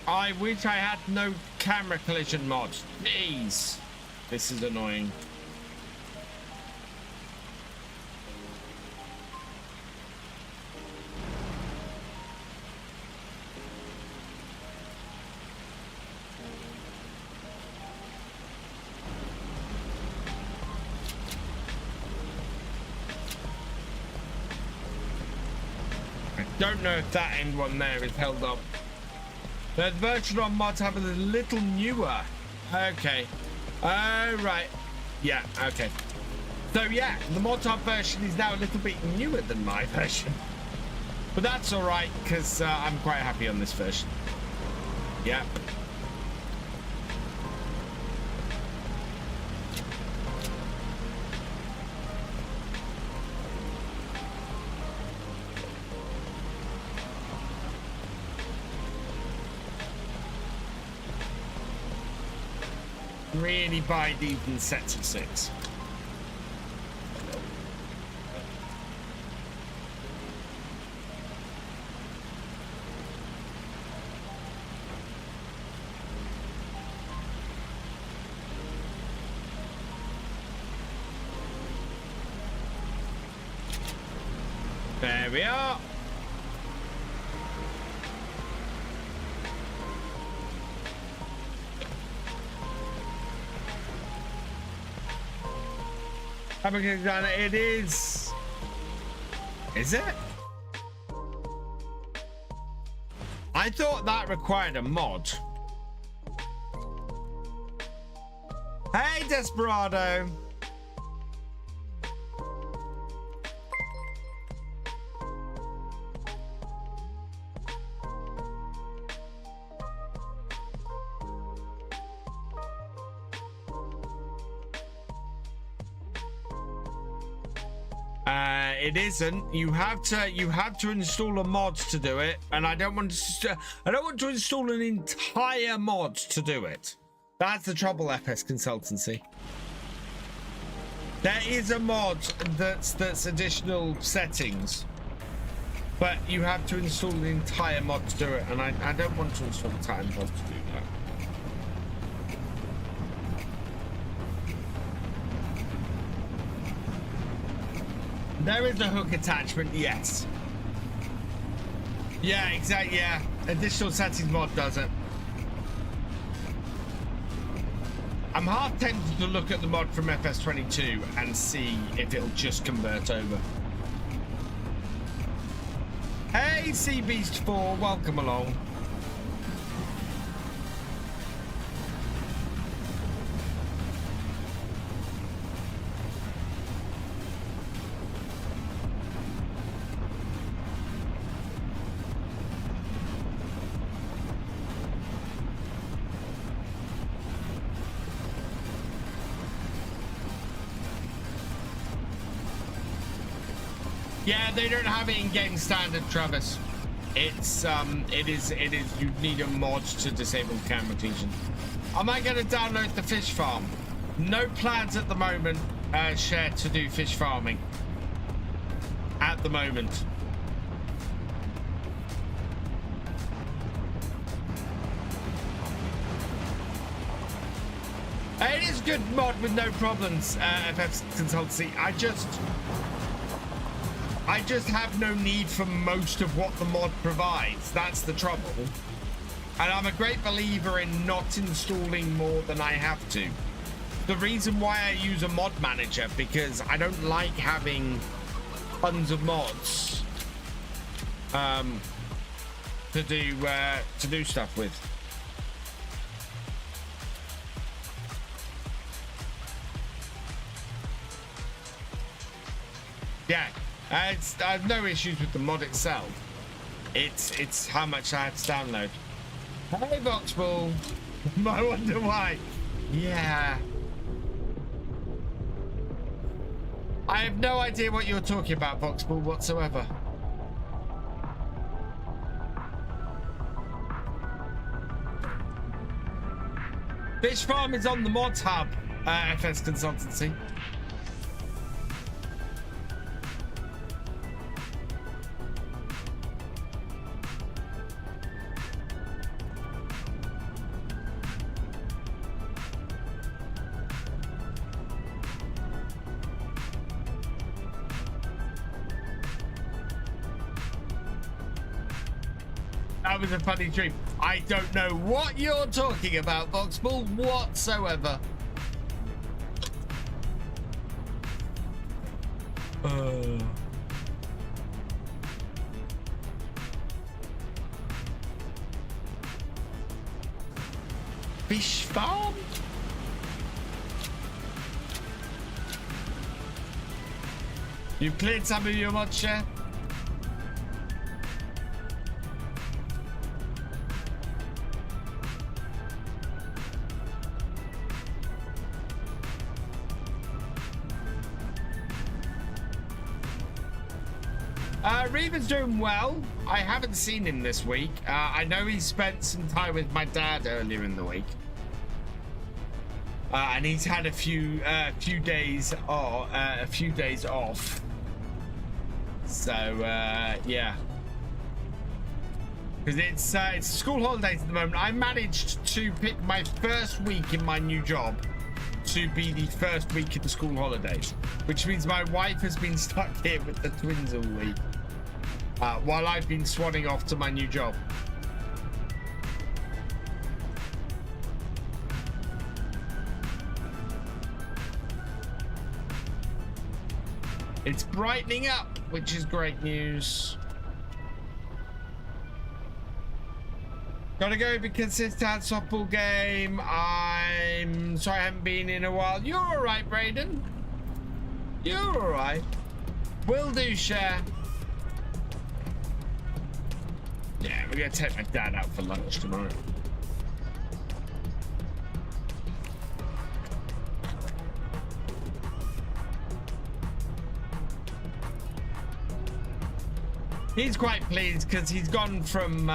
I wish I had no camera collision mod. Jeez. This is annoying. I don't know if that end one there is held up. The version on modhub is a little newer. Okay. Oh, right. Yeah, okay. So, yeah, the modhub version is now a little bit newer than my version. But that's all right, because I'm quite happy on this version. Yeah. Really buy these in sets of 6. There we are. It is. Is it? I thought that required a mod. Hey, Desperado. It isn't. You have to install a mod to do it, and I don't want to install an entire mod to do it. That's the trouble, FS Consultancy. There is a mod that's additional settings, but you have to install the entire mod to do it, and I don't want to install the entire mod to do that. There is a hook attachment, yes. Yeah, exactly, yeah. Additional settings mod does it. I'm half tempted to look at the mod from FS22 and see if it'll just convert over. Hey, Sea Beast 4, welcome along. Yeah, they don't have it in game standard, Travis. It's it is you need a mod to disable camera collision. Am I gonna download the fish farm? No plans at the moment, Share, to do fish farming. At the moment. It is good mod with no problems, FF Consultancy. I just have no need for most of what the mod provides. That's the trouble. And I'm a great believer in not installing more than I have to. The reason why I use a mod manager, because I don't like having tons of mods to do stuff with. Yeah, I have no issues with the mod itself. It's how much I have to download. Hey, Voxbull. I wonder why. Yeah. I have no idea what you're talking about, Voxbull, whatsoever. Fish Farm is on the modhub, FS Consultancy. That was a funny dream. I don't know what you're talking about, Voxbull, whatsoever. Fish farm? You've cleared some of your mod share? Reva's doing well. I haven't seen him this week. I know he spent some time with my dad earlier in the week, and he's had a few days off. So yeah, because it's school holidays at the moment. I managed to pick my first week in my new job to be the first week of the school holidays, which means my wife has been stuck here with the twins all week. While I've been swanning off to my new job. It's brightening up, which is great news. Gotta go because it's that softball game. I'm sorry I haven't been in a while. You're all right, Braden. You're all right. Will do, share. Yeah, we're gonna take my dad out for lunch tomorrow. He's quite pleased because he's gone from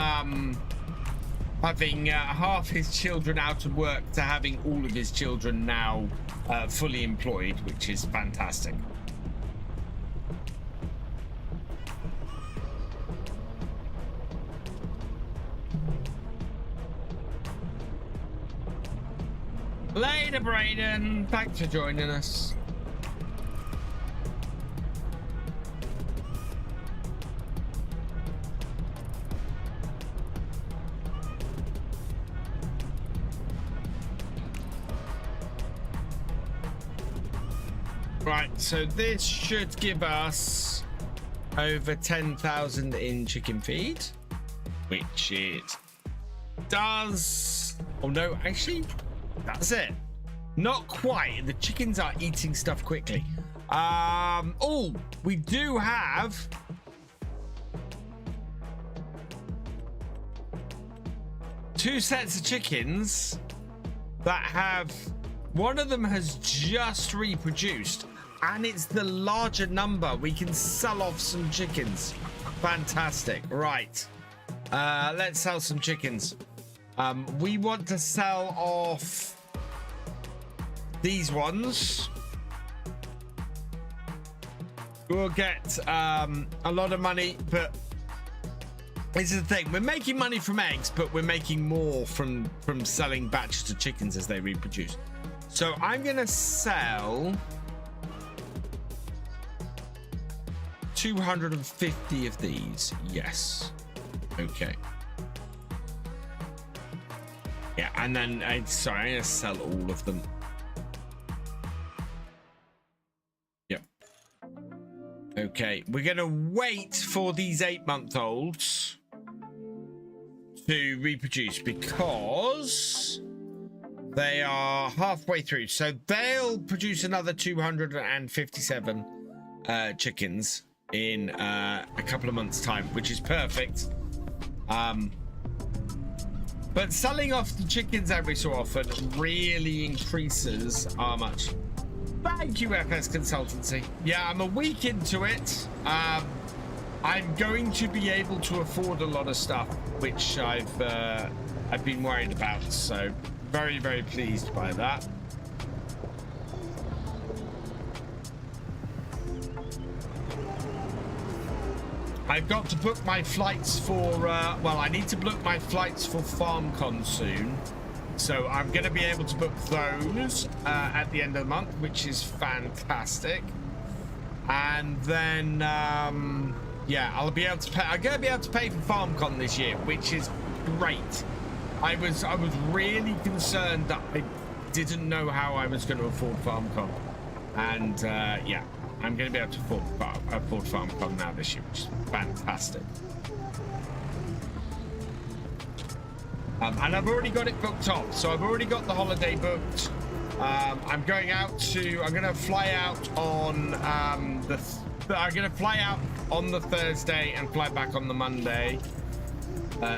having half his children out of work to having all of his children now fully employed, which is fantastic. Later, Braden. Thanks for joining us. Right, so this should give us over 10,000 in chicken feed, which it does. Oh no, actually. That's it. Not quite. The chickens are eating stuff quickly. Oh, we do have two sets of chickens that have, one of them has just reproduced, and it's the larger number. We can sell off some chickens. Fantastic. Right. Let's sell some chickens. We want to sell off these ones. We'll get a lot of money, but this is the thing. We're making money from eggs, but we're making more from selling batches of chickens as they reproduce. So I'm going to sell 250 of these. Yes. Okay. Yeah, and then sorry, I'm gonna sell all of them. Yep. Okay, we're gonna wait for these 8-month-olds to reproduce because they are halfway through. So they'll produce another 257. chickens in a couple of months' time, which is perfect. But selling off the chickens every so often really increases our much. Thank you, FS Consultancy. Yeah, I'm a week into it. I'm going to be able to afford a lot of stuff, which I've been worried about. So very, very pleased by that. I've got to book my flights for, well, I need to book my flights for FarmCon soon. So I'm going to be able to book those at the end of the month, which is fantastic. And then, yeah, I'll be able to pay. I'm going to be able to pay for FarmCon this year, which is great. I was really concerned that I didn't know how I was going to afford FarmCon. And, yeah. I'm going to be able to afford FarmCon now this year, which is fantastic. And I've already got it booked off, so I've already got the holiday booked. I'm going to fly out on I'm going to fly out on the Thursday and fly back on the Monday.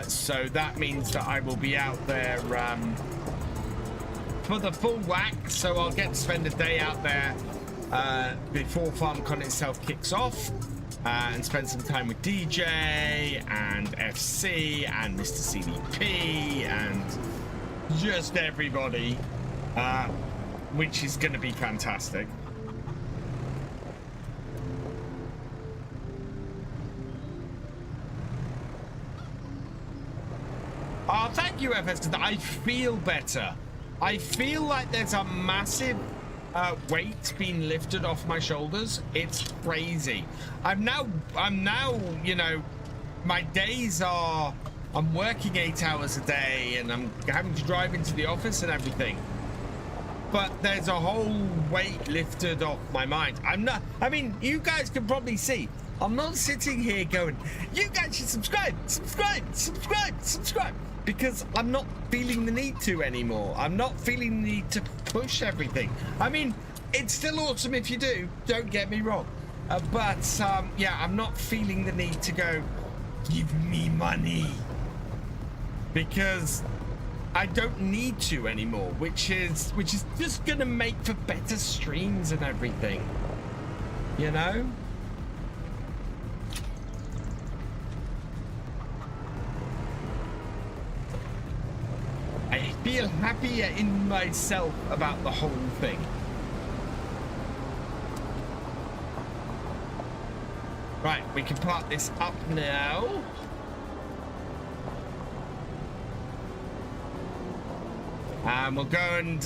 So that means that I will be out there for the full whack. So I'll get to spend a day out there before FarmCon itself kicks off, and spend some time with DJ and FC and Mr. CDP and just everybody, which is going to be fantastic. Oh, thank you, FS. I feel better. I feel like there's a massive weight being lifted off my shoulders. It's crazy. I'm now, you know, my days are, I'm working 8 hours a day and I'm having to drive into the office and everything. But there's a whole weight lifted off my mind. I mean, you guys can probably see, I'm not sitting here going, you guys should subscribe, because I'm not feeling the need to anymore. I'm not feeling the need to push everything. I mean, it's still awesome if you do, don't get me wrong. But yeah, I'm not feeling the need to go, give me money. Because I don't need to anymore, which is just gonna make for better streams and everything. You know? I feel happier in myself about the whole thing. Right, we can park this up now. And we'll go and,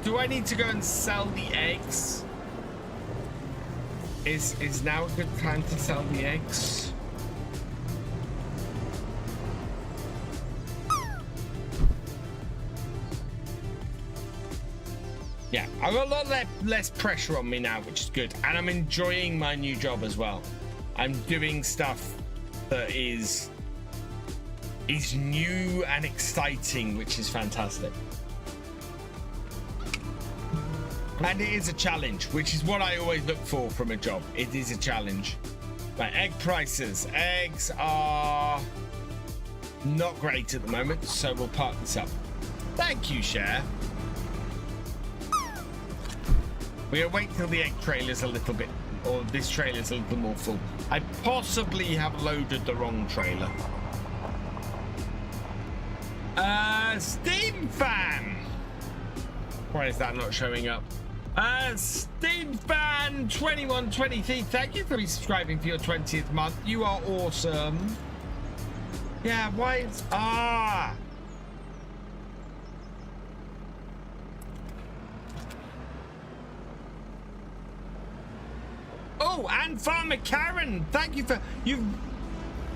do I need to go and sell the eggs? Is now a good time to sell the eggs? Yeah, I've got a lot less pressure on me now, which is good. And I'm enjoying my new job as well. I'm doing stuff that is new and exciting, which is fantastic. And it is a challenge, which is what I always look for from a job. It is a challenge. Right, egg prices. Eggs are not great at the moment, so we'll park this up. Thank you, Cher. We'll wait till the egg trailer's a little bit, or this trailer's a little more full. I possibly have loaded the wrong trailer. Steam Fan! Why is that not showing up? Steam Fan 2123, thank you for subscribing for your 20th month. You are awesome. Yeah, why is... Ah! Oh, and Farmer Karen, thank you for... You've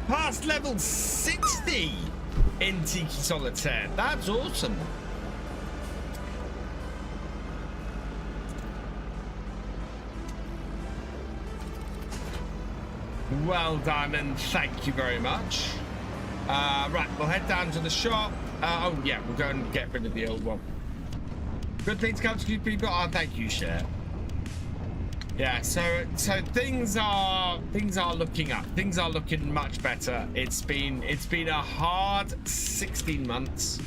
passed level 60 in Tiki Solitaire. That's awesome. Well done, and thank you very much. Right, we'll head down to the shop. Oh, yeah, we'll go and get rid of the old one. Good things come to you people. Oh, thank you, Cher. Yeah, so things are looking up. Things are looking much better. It's been a hard 16 months,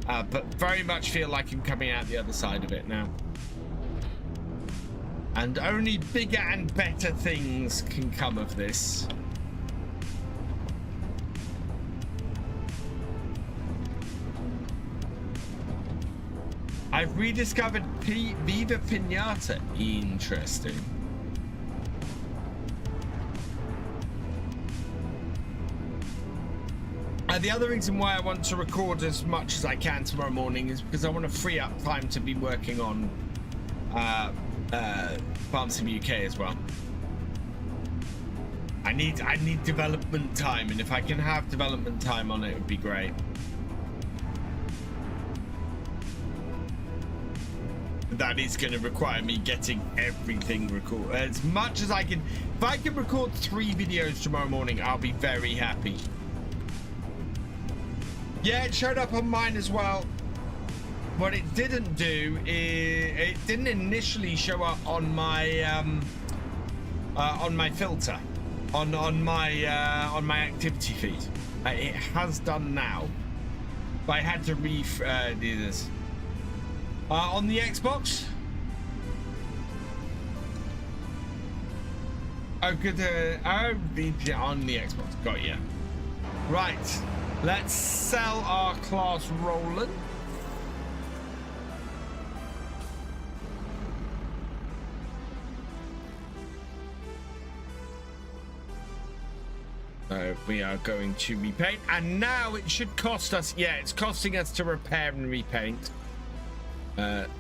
but very much feel like I'm coming out the other side of it now. And only bigger and better things can come of this. I've rediscovered Viva Pinata. Interesting. The other reason why I want to record as much as I can tomorrow morning is because I want to free up time to be working on Farm Sim UK as well. I need development time, and if I can have development time on it, it would be great. That is going to require me getting everything recorded as much as I can. If I can record 3 videos tomorrow morning, I'll be very happy. Yeah, it showed up on mine as well. What it didn't do is it didn't initially show up on my filter, on my activity feed. It has done now, but I had to do this. On the Xbox? Oh, good. On the Xbox. Got you. Right. Let's sell our class Roland. We are going to repaint, and now it should cost us. Yeah, it's costing us to repair and repaint.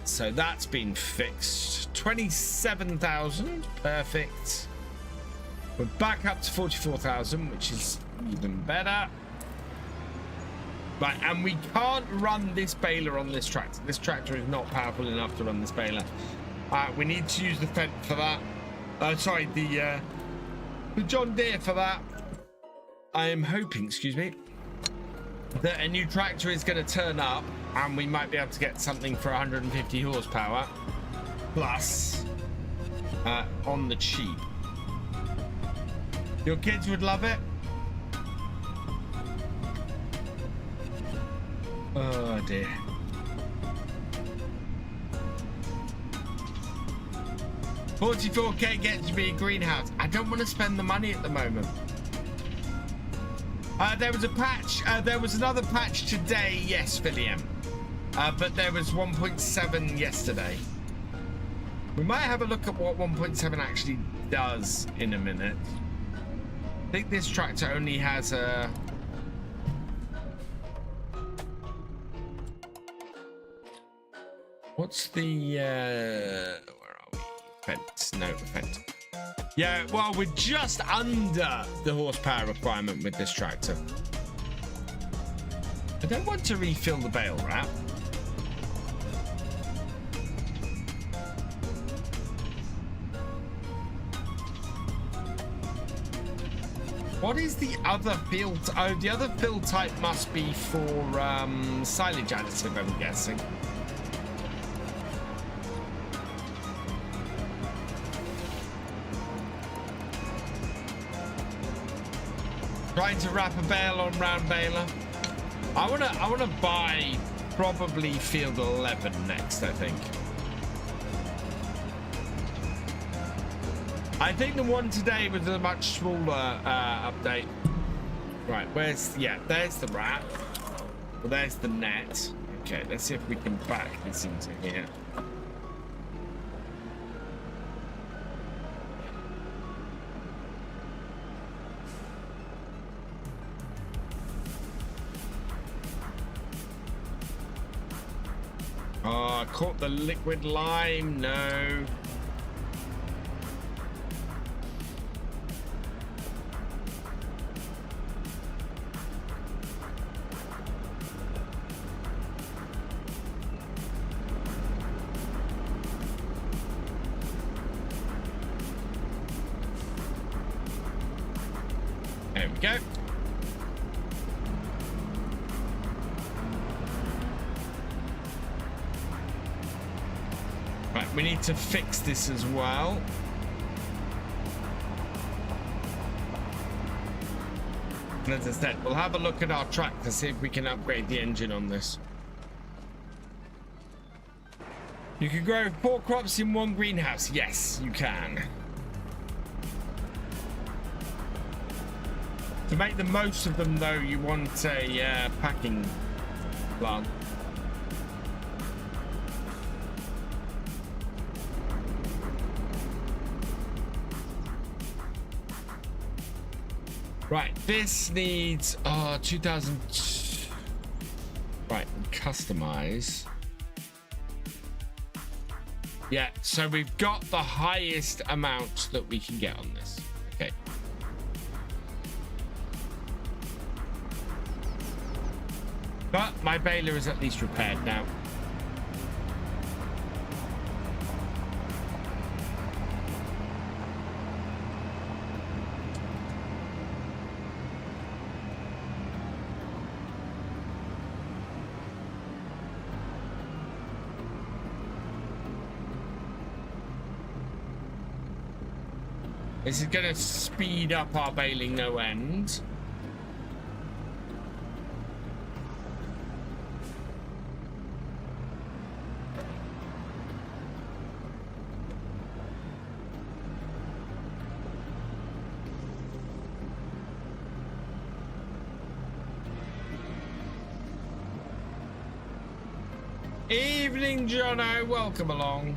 So that's been fixed. 27,000, perfect. We're back up to 44,000, which is even better. Right, and we can't run this baler on this tractor. This tractor is not powerful enough to run this baler. We need to use the Fendt for that. Sorry, the John Deere for that. I am hoping, excuse me, that a new tractor is going to turn up, and we might be able to get something for 150 horsepower plus on the cheap. Your kids would love it. Oh dear. $44K gets me a greenhouse. I don't want to spend the money at the moment. There was a patch. There was another patch today. Yes, William. But there was 1.7 yesterday. We might have a look at what 1.7 actually does in a minute. I think this tractor only has a... What's the... where are we? Fence. No, Fence. Yeah, well, we're just under the horsepower requirement with this tractor. I don't want to refill the bale wrap. What is the other field? Oh, the other fill type must be for silage additive, I'm guessing. Trying to wrap a bale on round baler. I wanna buy probably field 11 next, I think. I think the one today was a much smaller update. Right, where's... Yeah, there's the wrap. Well, there's the net. Okay, let's see if we can back this into here. Oh, I caught the liquid lime. No. There we go. Right, we need to fix this as well. And as I said, we'll have a look at our track to see if we can upgrade the engine on this. You can grow 4 crops in 1 greenhouse. Yes, you can. To make the most of them, though, you want a packing plant. Right, this needs 2000. Right, customize. Yeah, so we've got the highest amount that we can get on this. Okay. But my baler is at least repaired now. This is going to speed up our baling no end. Evening, Jono. Welcome along.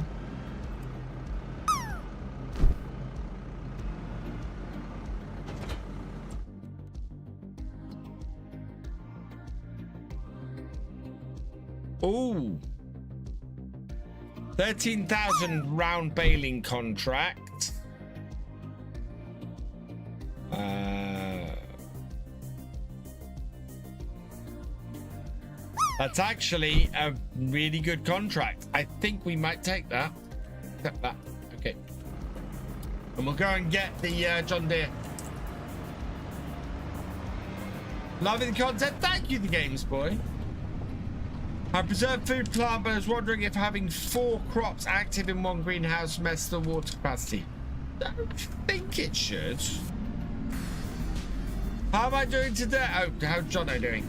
Ooh. 13,000 round baling contract. That's actually a really good contract. I think we might take that. Accept that. Okay. And we'll go and get the John Deere. Loving the content. Thank you, the Games Boy. I preserve food plant, but I was wondering if having 4 crops active in 1 greenhouse mess the water capacity. Don't think it should. How am I doing today? Oh, how's Jono doing?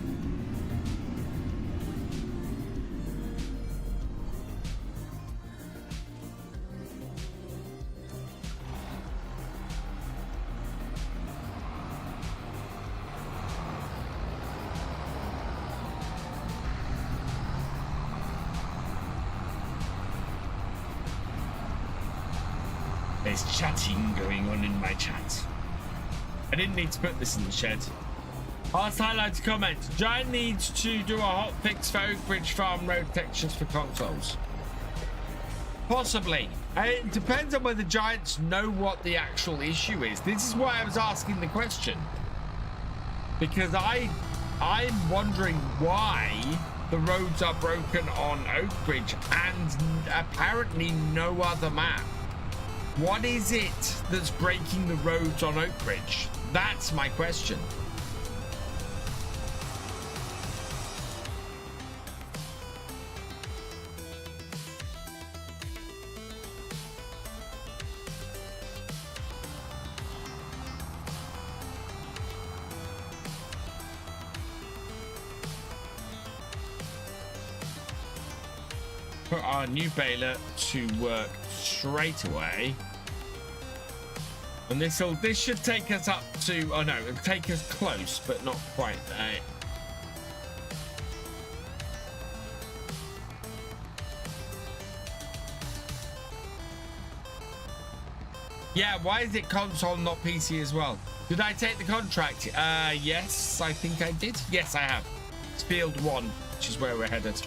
There's chatting going on in my chat. I didn't need to put this in the shed. Last highlight comment. Giant needs to do a hot fix for Oakbridge Farm road textures for consoles. Possibly. It depends on whether Giants know what the actual issue is. This is why I was asking the question. Because I'm wondering why the roads are broken on Oakbridge and apparently no other map. What is it that's breaking the roads on Oakbridge? That's my question. Put our new baler to work straight away, and this should take us up to, oh no, it'll take us close but not quite there. Yeah, why is it console not PC as well? Did I take the contract? Yes, I think I did. Yes, I have. It's field 1, which is where we're headed.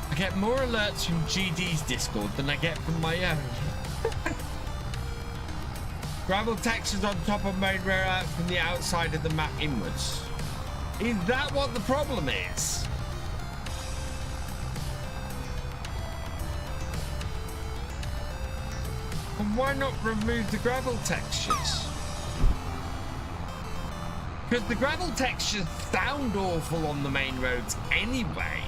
I get more alerts from GD's Discord than I get from my own. Gravel textures on top of main rare from the outside of the map inwards. Is that what the problem is? And why not remove the gravel textures? Because the gravel textures sound awful on the main roads anyway.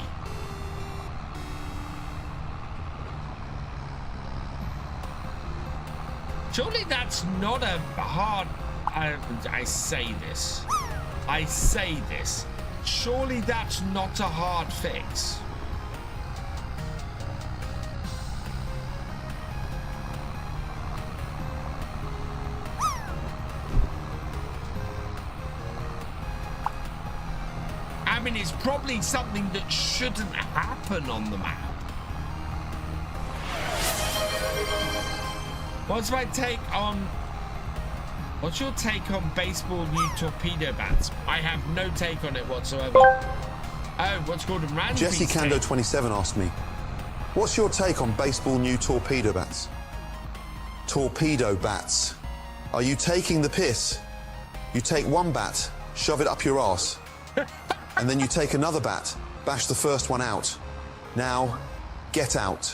Surely that's not a hard... I say this. Surely that's not a hard fix. I mean, it's probably something that shouldn't happen on the map. What's my take on... What's your take on baseball new torpedo bats? I have no take on it whatsoever. Oh, what's Gordon Ramsay's Jesse Kando 27 asked me, what's your take on baseball new torpedo bats? Torpedo bats. Are you taking the piss? You take one bat, shove it up your arse, and then you take another bat, bash the first one out. Now, get out.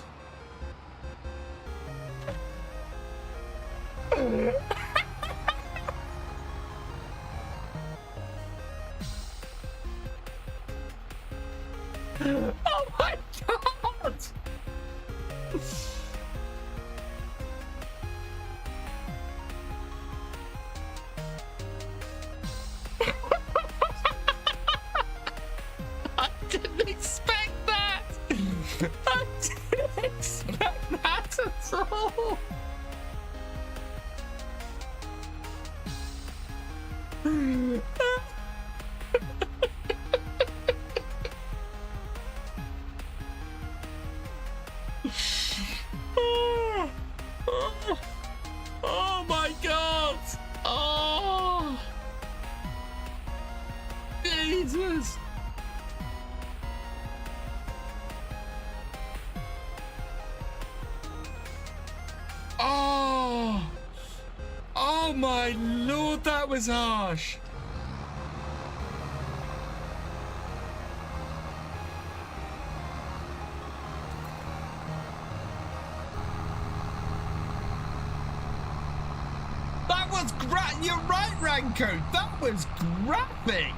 Oh my god! I didn't expect that! I didn't expect that at all! Oh my god! Oh! Jesus! Oh! Oh my lord, that was harsh! You're right, Ranko. That was graphic.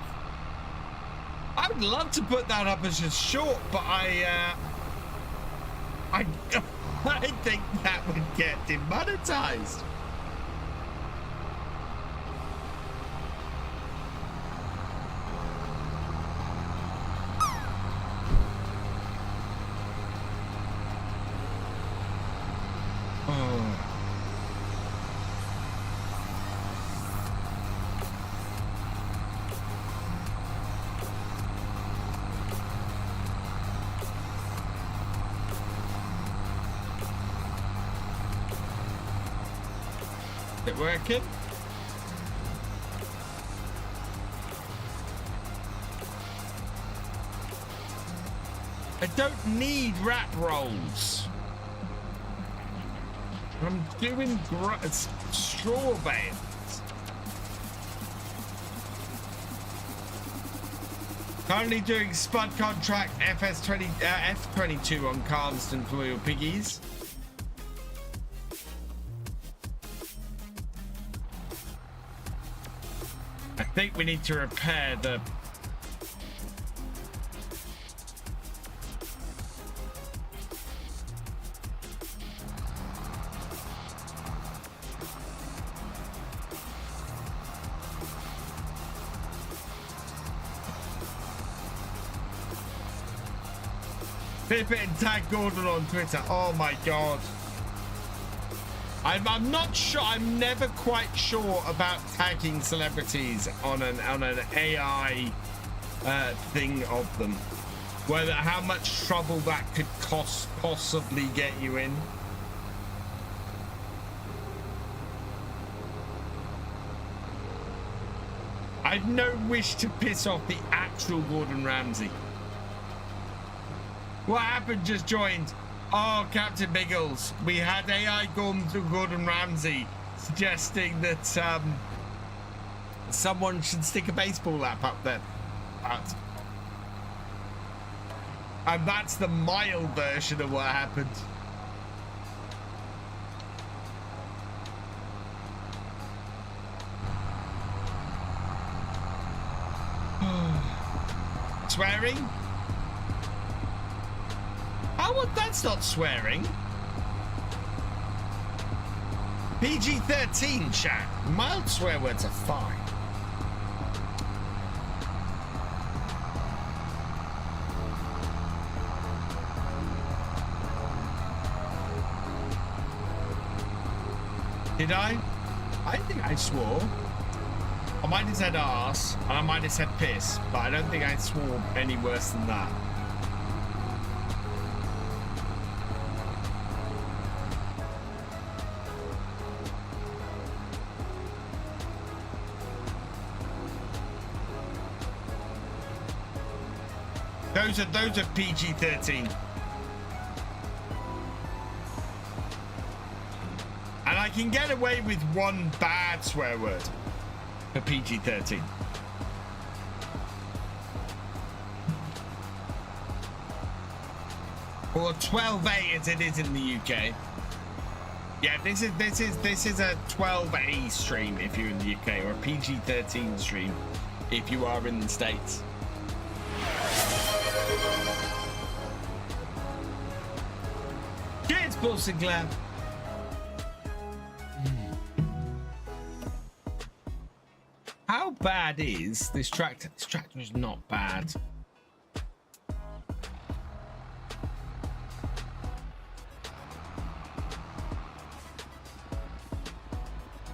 I would love to put that up as just short, but I think that would get demonetized. Working. I don't need rat rolls. I'm doing straw bales. Currently doing spud contract F22 on Carlston for your piggies. I think we need to repair the... Pip it and tag Gordon on Twitter. Oh my god. I'm not sure. I'm never quite sure about tagging celebrities on an AI thing of them. Whether how much trouble that could possibly get you in. I've no wish to piss off the actual Gordon Ramsay. What happened? Just joined. Oh, Captain Biggles, we had AI Gordon Ramsay suggesting that someone should stick a baseball lap up there. And that's the mild version of what happened. Swearing? Oh, well, that's not swearing. PG-13, chat. Mild swear words are fine. Did I? I think I swore. I might have said arse, and I might have said piss, but I don't think I swore any worse than that. Those are PG-13. And I can get away with one bad swear word for PG-13. Or 12A as it is in the UK. Yeah, this is a 12A stream if you're in the UK, or a PG-13 stream if you are in the States. Cheers, Paul Sinclair. How bad is this tractor? This tractor is not bad.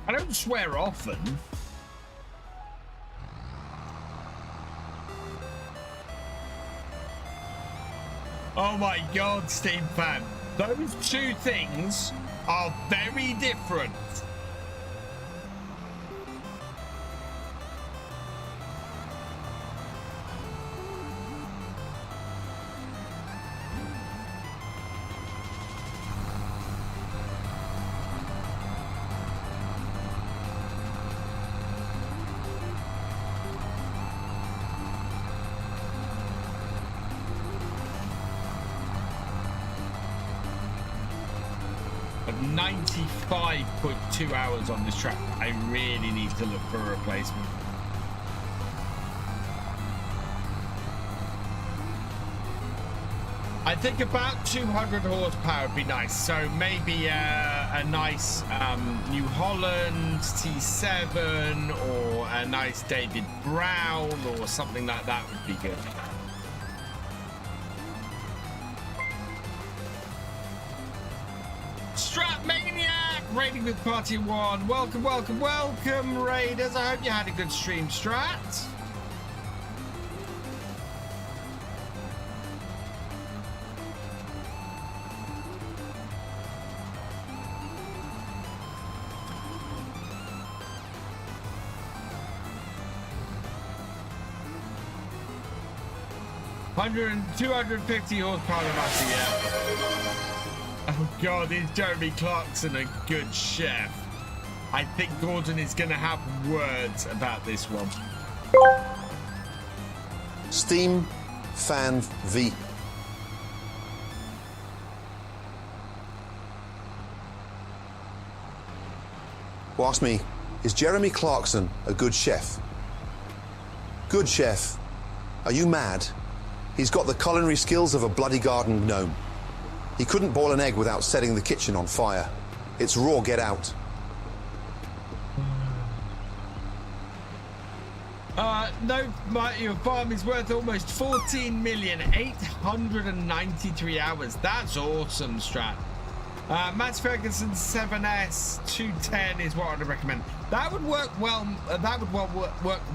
I don't swear often. Oh my God, Steam fan. Those two things are very different. But 95.2 hours on this track. I really need to look for a replacement. I think about 200 horsepower would be nice. So maybe a nice New Holland T7 or a nice David Brown or something like that would be good. Stratmaniac raiding with Party 1. Welcome, welcome, welcome, Raiders. I hope you had a good stream, Strat. And 250 horsepower master, yeah. Oh God, is Jeremy Clarkson a good chef? I think Gordon is going to have words about this one. Steam Fan V. Well, ask me, is Jeremy Clarkson a good chef? Good chef? Are you mad? He's got the culinary skills of a bloody garden gnome. He couldn't boil an egg without setting the kitchen on fire. It's raw, get out. No, your farm is worth almost 14,893 hours. That's awesome, Strat. Matt Ferguson 7S 210 is what I'd recommend. That would work well. That would work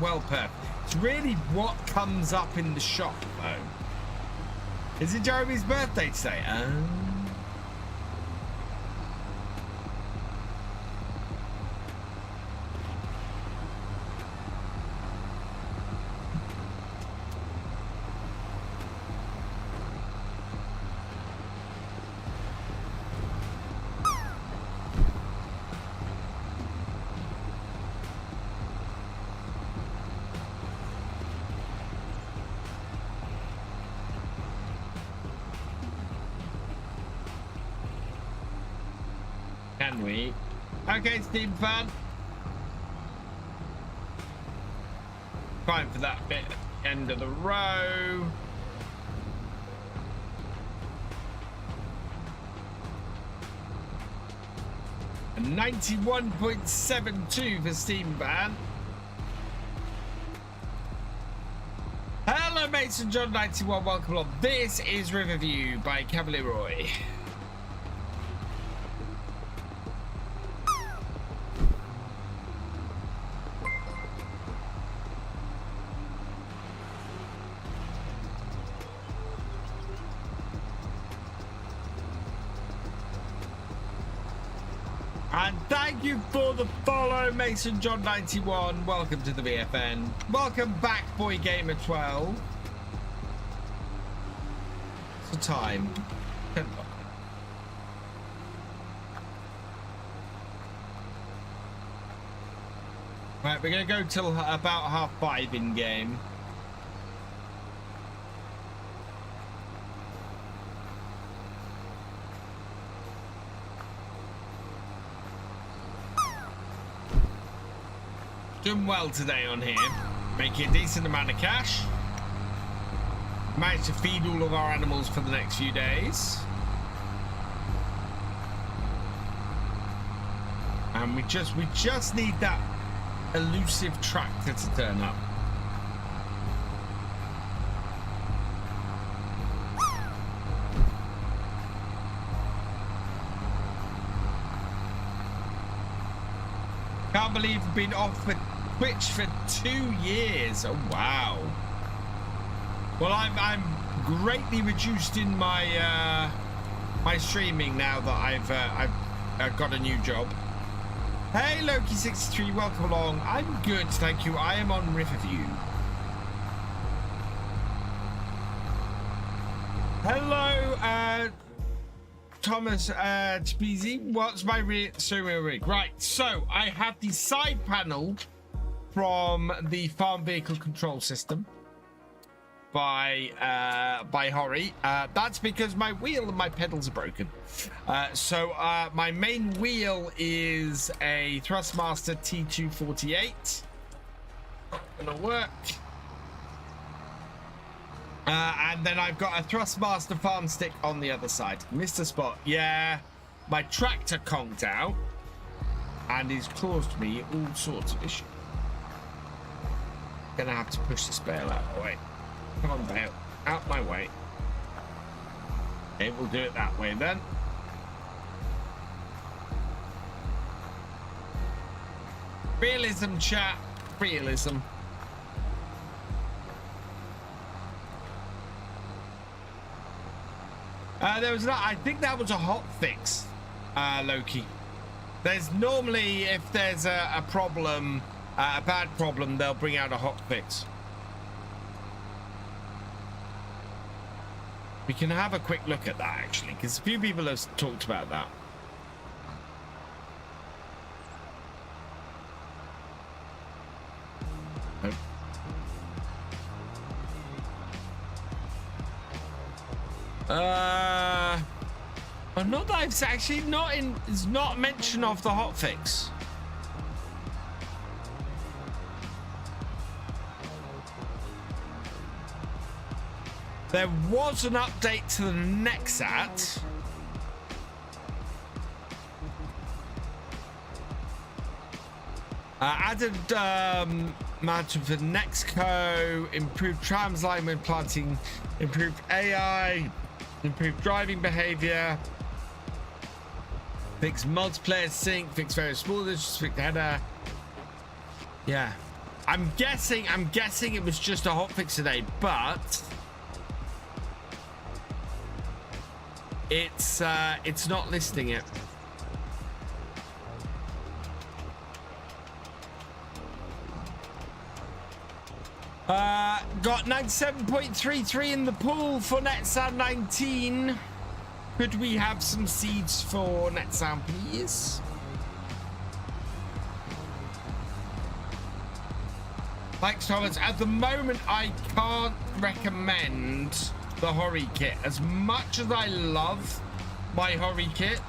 well, Perf. It's really what comes up in the shop, though. Is it Jeremy's birthday today? Can we? Okay, Steam fan. Fine for that bit. End of the row. A 91.72 for Steam Ban. Hello, Mason John 91. Welcome along. This is Riverview by Cavalier Roy. And thank you for the follow, Mason John 91. Welcome to the VFN. Welcome back, Boy Gamer 12. What's the time? 10 o'clock. Right, we're gonna go till about 5:30 in game. Doing well today on here, making a decent amount of cash. Managed to feed all of our animals for the next few days, and we just need that elusive tractor to turn up. Can't believe we've been off for Twitch for 2 years. Oh wow. Well, I'm greatly reduced in my my streaming now that I've got a new job. Hey Loki63, welcome along. I'm good, thank you. I am on Riverview. Hello, Thomas Tbz, what's my steering rig? Right, so I have the side panel from the farm vehicle control system by Hori. That's because my wheel and my pedals are broken. So my main wheel is a Thrustmaster T248. Not gonna work. And then I've got a Thrustmaster farm stick on the other side. Mr. Spot, yeah, my tractor conked out and it's caused me all sorts of issues. Gonna have to push this bale out of the way. Come on, bale, out my way. Okay, we'll do it that way then. Realism, chat, realism. There was not. I think that was a hot fix, Loki. There's normally, if there's a problem, a bad problem, they'll bring out a hot fix. We can have a quick look at that actually, because a few people have talked about that. Nope. Well, not that I've actually not in. It's not mention of the hotfix. There was an update to the Nexat. Added mountain for Nexco, improved trams line when planting, improved AI, improved driving behavior, fix multiplayer sync, fix various spoilers, fix header. Yeah, I'm guessing it was just a hotfix today, but it's not listing it. Got 97.33 in the pool for NetSound 19. Could we have some seeds for NetSound, please? Thanks, Thomas. At the moment, I can't recommend the Hori kit. As much as I love my Hori kit,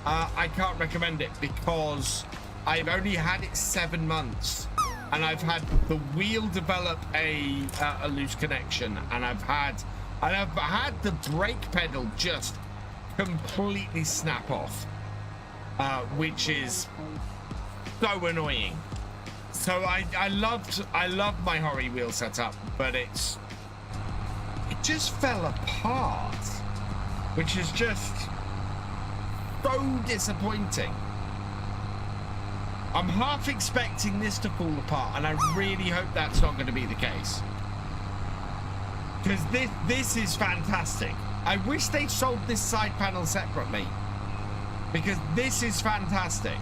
I can't recommend it because I've only had it 7 months. and I've had the wheel develop a loose connection, and I've had the brake pedal just completely snap off, which is so annoying. So I loved my Hori wheel setup, but it just fell apart, which is just so disappointing. I'm half expecting this to fall apart, and I really hope that's not going to be the case, because this is fantastic. I wish they sold this side panel separately, because this is fantastic.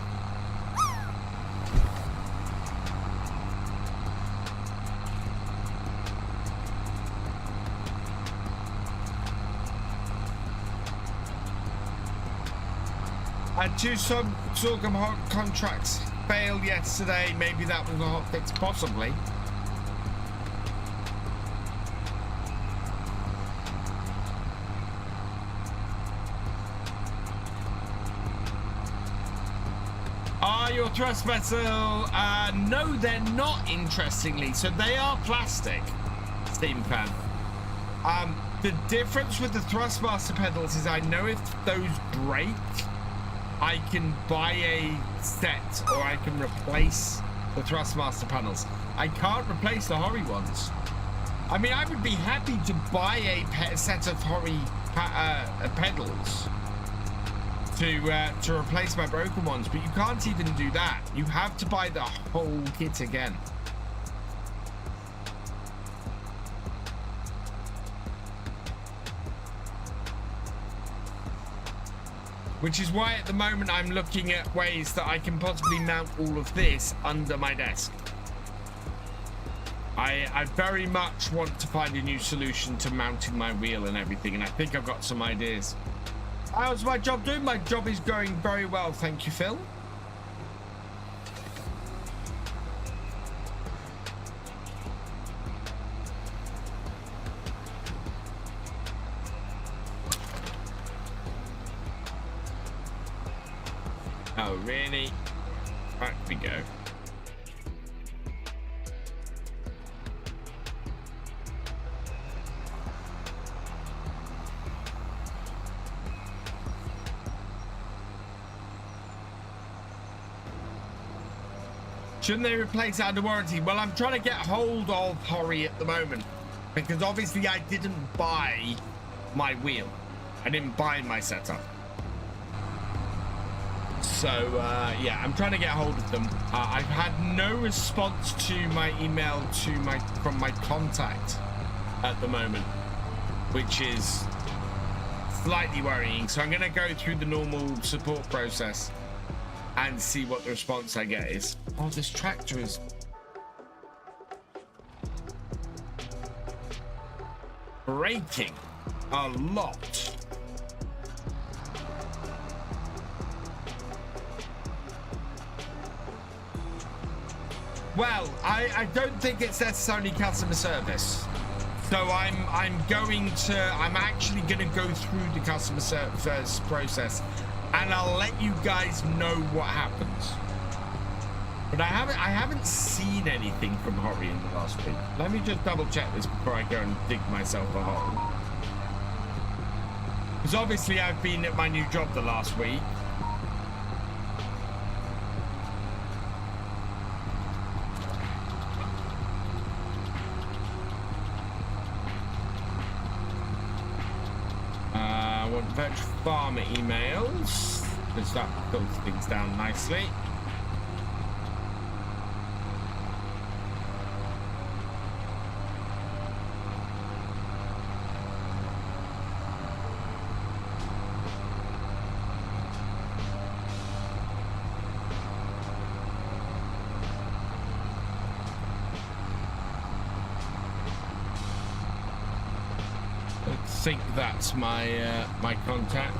And two sorghum contracts failed yesterday. Maybe that was a hot fix, possibly. Are your thrust vessel? No, they're not, interestingly. So they are plastic, Steam fan. The difference with the Thrustmaster pedals is I know if those break, I can buy a set, or I can replace the Thrustmaster panels. I can't replace the Hori ones. I mean, I would be happy to buy a set of Hori pedals to replace my broken ones, but you can't even do that. You have to buy the whole kit again. Which is why at the moment I'm looking at ways that I can possibly mount all of this under my desk. I very much want to find a new solution to mounting my wheel and everything, and I think I've got some ideas. How's my job doing? My job is going very well, thank you, Phil. Oh, really? Back we go. Shouldn't they replace it under warranty? Well, I'm trying to get hold of Hori at the moment, because obviously I didn't buy my wheel. I didn't buy my setup. So, yeah, I'm trying to get hold of them. I've had no response to my email from my contact at the moment, which is slightly worrying. So I'm going to go through the normal support process and see what the response I get is. Oh, this tractor is braking a lot. Well, I don't think it's necessarily customer service. So I'm actually going to go through the customer service process, and I'll let you guys know what happens. But I haven't seen anything from Hori in the last week. Let me just double check this before I go and dig myself a hole. Because obviously I've been at my new job the last week. I want virtual farmer emails, because that filters things down nicely. I think that's my my contact.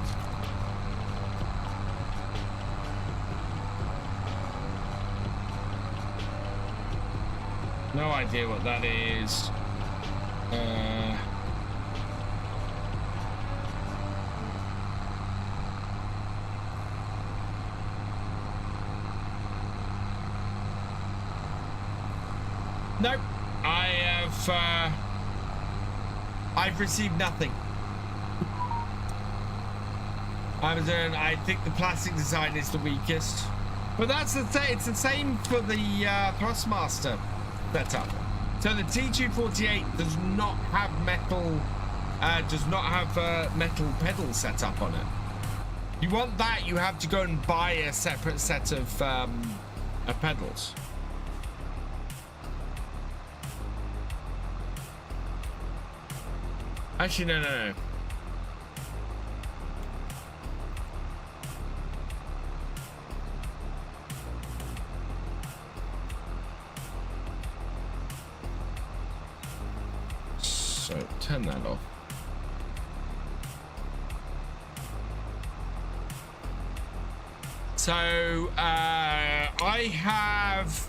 No idea what that is. Nope. I've received nothing. I think the plastic design is the weakest. But that's the thing. It's the same for the Thrustmaster setup. So the T248 does not have metal metal pedal setup on it. You want that, you have to go and buy a separate set of pedals. Actually, no. So turn that off. So I have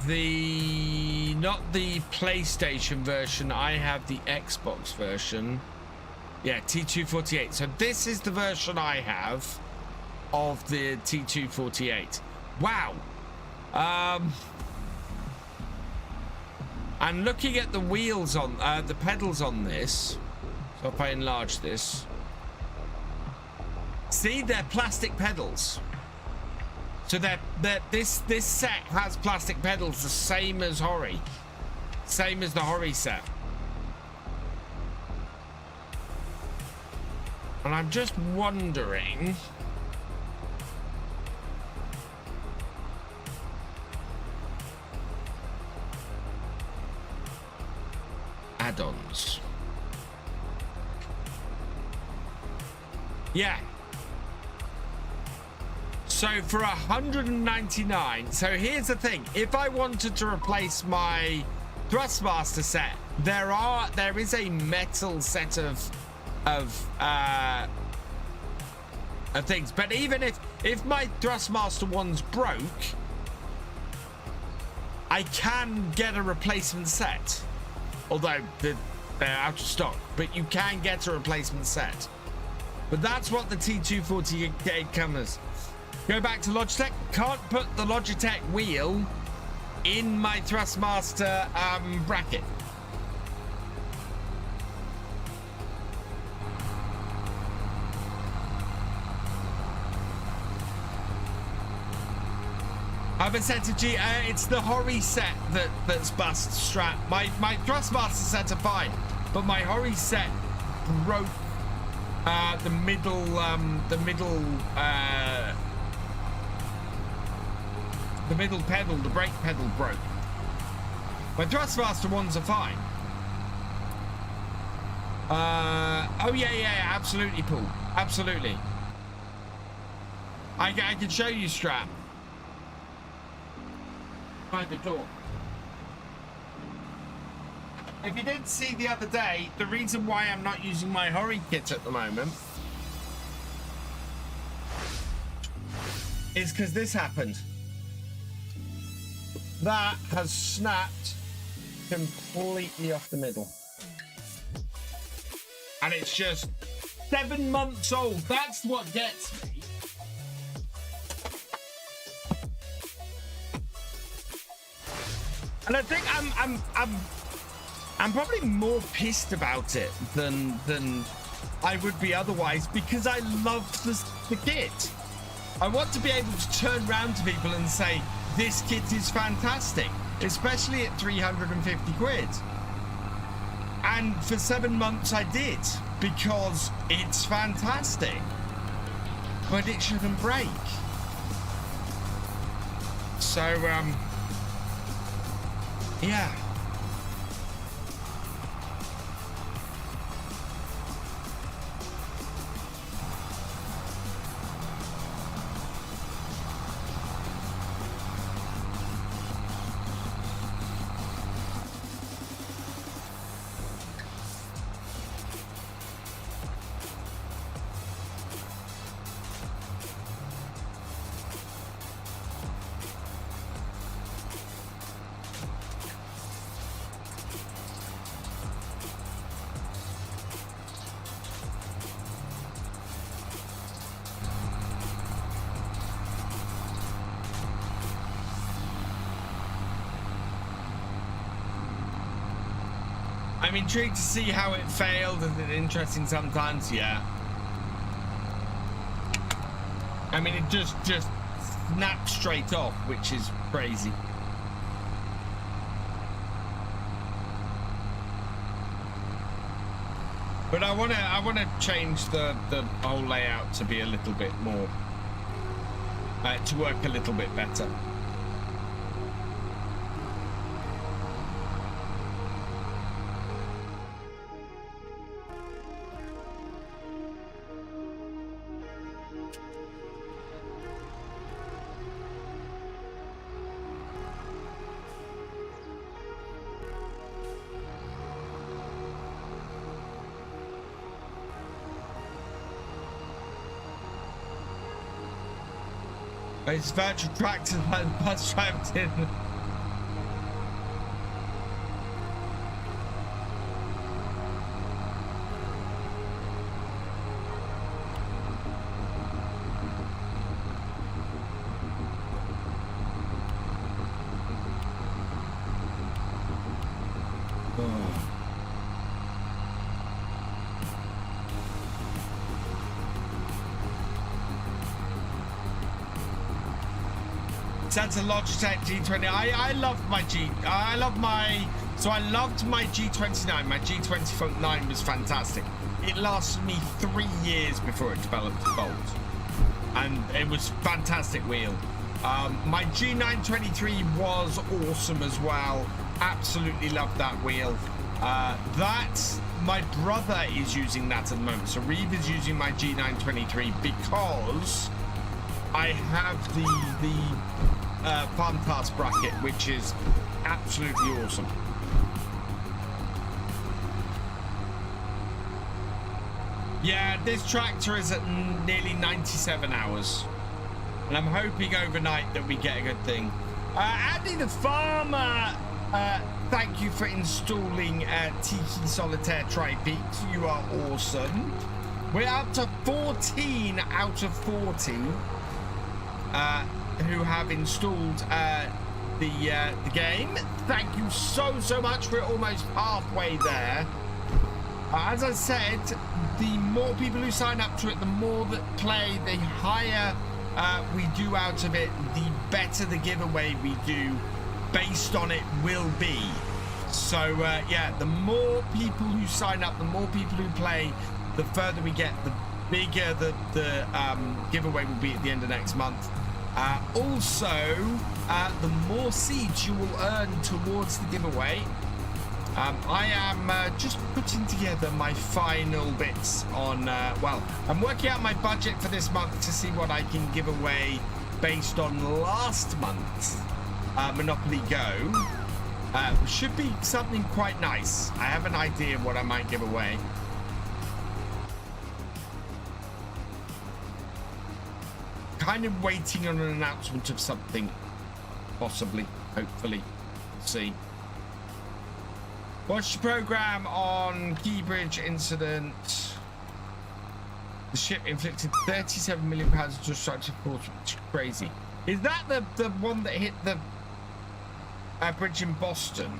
not the PlayStation version, I have the Xbox version. Yeah, T248. So this is the version I have of the T248. Wow. I'm looking at the wheels on the pedals on this. So if I enlarge this, see, they're plastic pedals. So this set has plastic pedals, the same as Hori, same as the Hori set. And I'm just wondering. Add-ons. Yeah. So for 199, so here's the thing. If I wanted to replace my Thrustmaster set, there is a metal set of things. But even if my Thrustmaster one's broke, I can get a replacement set. Although they're out of stock, but you can get a replacement set. But that's what the T248 covers. Go back to Logitech. Can't put the Logitech wheel in my Thrustmaster bracket. Other set of G, it's the Hori set that's bust strap. My Thrustmaster sets are fine, but my Hori set broke the middle pedal, the brake pedal broke. My Thrustmaster ones are fine. Oh yeah, absolutely, Paul, absolutely. I can show you, Strap. By the door. If you didn't see the other day, the reason why I'm not using my Hori kit at the moment is because this happened. That has snapped completely off the middle. And it's just 7 months old. That's what gets me. And I think I'm probably more pissed about it than I would be otherwise, because I love the kit. I want to be able to turn around to people and say, this kit is fantastic, especially at 350 quid. And for 7 months I did, because it's fantastic. But it shouldn't break. So, yeah. I'm intrigued to see how it failed. Isn't it interesting sometimes? Yeah. I mean, it just snapped straight off, which is crazy. But I wanna change the whole layout to be a little bit more to work a little bit better. It's virtual tractors like the bus drivers in. That's a Logitech G20. I loved my so I loved my G29. My G20 9 was fantastic. It lasted me 3 years before it developed a bolt, and it was fantastic wheel. My G923 was awesome as well. Absolutely loved that wheel. My brother is using that at the moment. So Reeve is using my G923 because I have the farm task bracket, which is absolutely awesome. Yeah, this tractor is at nearly 97 hours, and I'm hoping overnight that we get a good thing. Andy the farmer, thank you for installing Tiki Solitaire Tri-Peaks. You are awesome. We're up to 14 out of 40 who have installed the game. Thank you so much. We're almost halfway there. As I said, the more people who sign up to it, the more that play, the higher we do out of it, the better the giveaway we do based on it will be. So yeah, the more people who sign up, the more people who play, the further we get, the bigger the giveaway will be at the end of next month. Also, the more seeds you will earn towards the giveaway. I am just putting together my final bits on, well, I'm working out my budget for this month to see what I can give away based on last month's Monopoly Go. Should be something quite nice. I have an idea of what I might give away. Kind of waiting on an announcement of something, possibly, hopefully. We'll see. Watch the program on Key Bridge incident. The ship inflicted £37 million of destructive force, which is crazy. Is that the one that hit the bridge in Boston?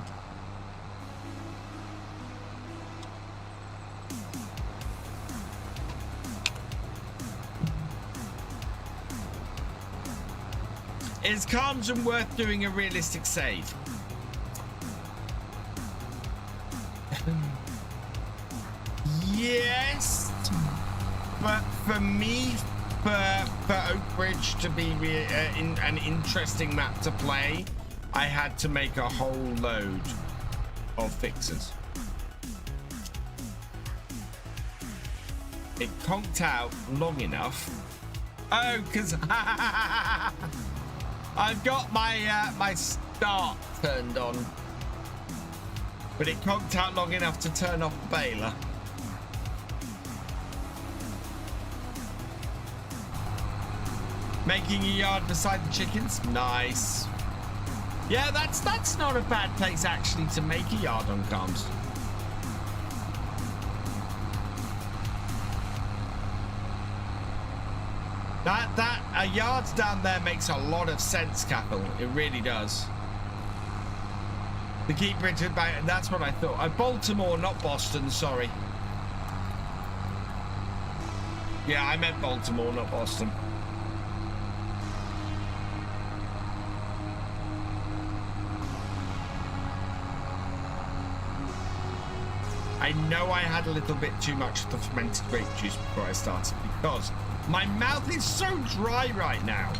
Is Carmson worth doing a realistic save? Yes, but for me, for Oak Bridge to be an interesting map to play, I had to make a whole load of fixes. It conked out long enough. Oh, because I've got my my start turned on, but it conked out long enough to turn off the baler. Making a yard beside the chickens, nice. Yeah, that's not a bad place actually to make a yard on Calms. That a yard down there makes a lot of sense, Capital. It really does. To keep Richard back, that's what I thought. Baltimore, not Boston, sorry. Yeah, I meant Baltimore, not Boston. I know I had a little bit too much of the fermented grape juice before I started because my mouth is so dry right now.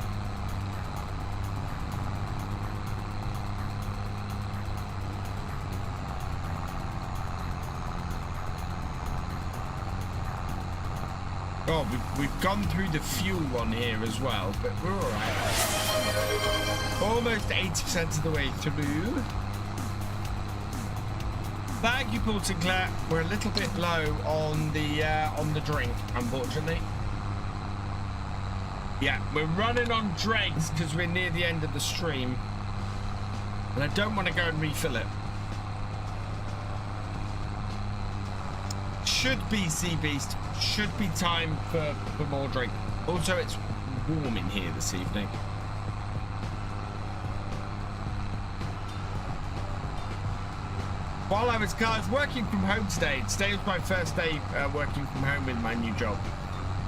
Oh, we've gone through the fuel one here as well, but we're all right. Almost 80% of the way through. Thank you, Paul Sinclair. We're a little bit low on the drink, unfortunately. Yeah, we're running on dregs because we're near the end of the stream, and I don't want to go and refill it. Should be Sea Beast. Should be time for more drink. Also, it's warm in here this evening. While I was working from home today. Today was my first day working from home with my new job,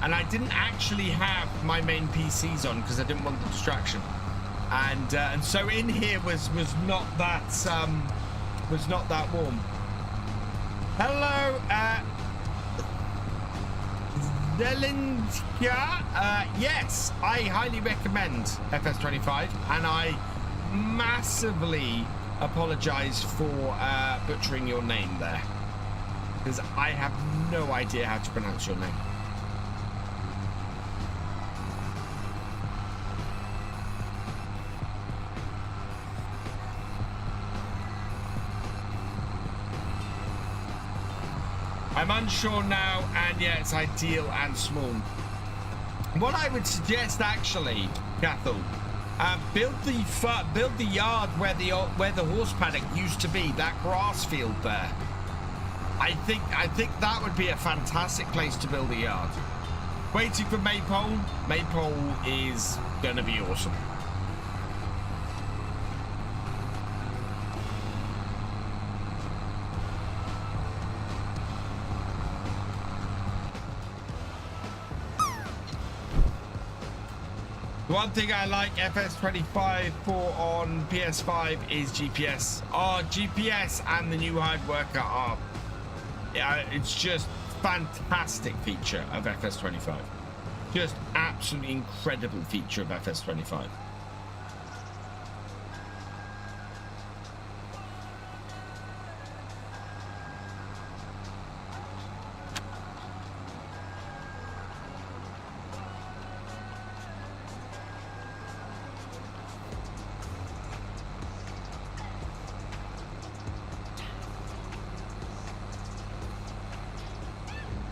and I didn't actually have my main PCs on because I didn't want the distraction. And so in here was not that warm. Hello, Zelenska. Yes, I highly recommend FS25, and I massively apologize for butchering your name there, because I have no idea how to pronounce your name. I'm unsure now, and yeah, it's ideal and small. What I would suggest, actually, Cathal, build the yard where the horse paddock used to be, that grass field there. I think that would be a fantastic place to build a yard. Waiting for Maypole. Maypole is gonna be awesome. One thing I like FS25 for on PS5 is GPS. Oh, GPS and the new hard worker are, yeah, it's just fantastic feature of FS25. Just absolutely incredible feature of FS25.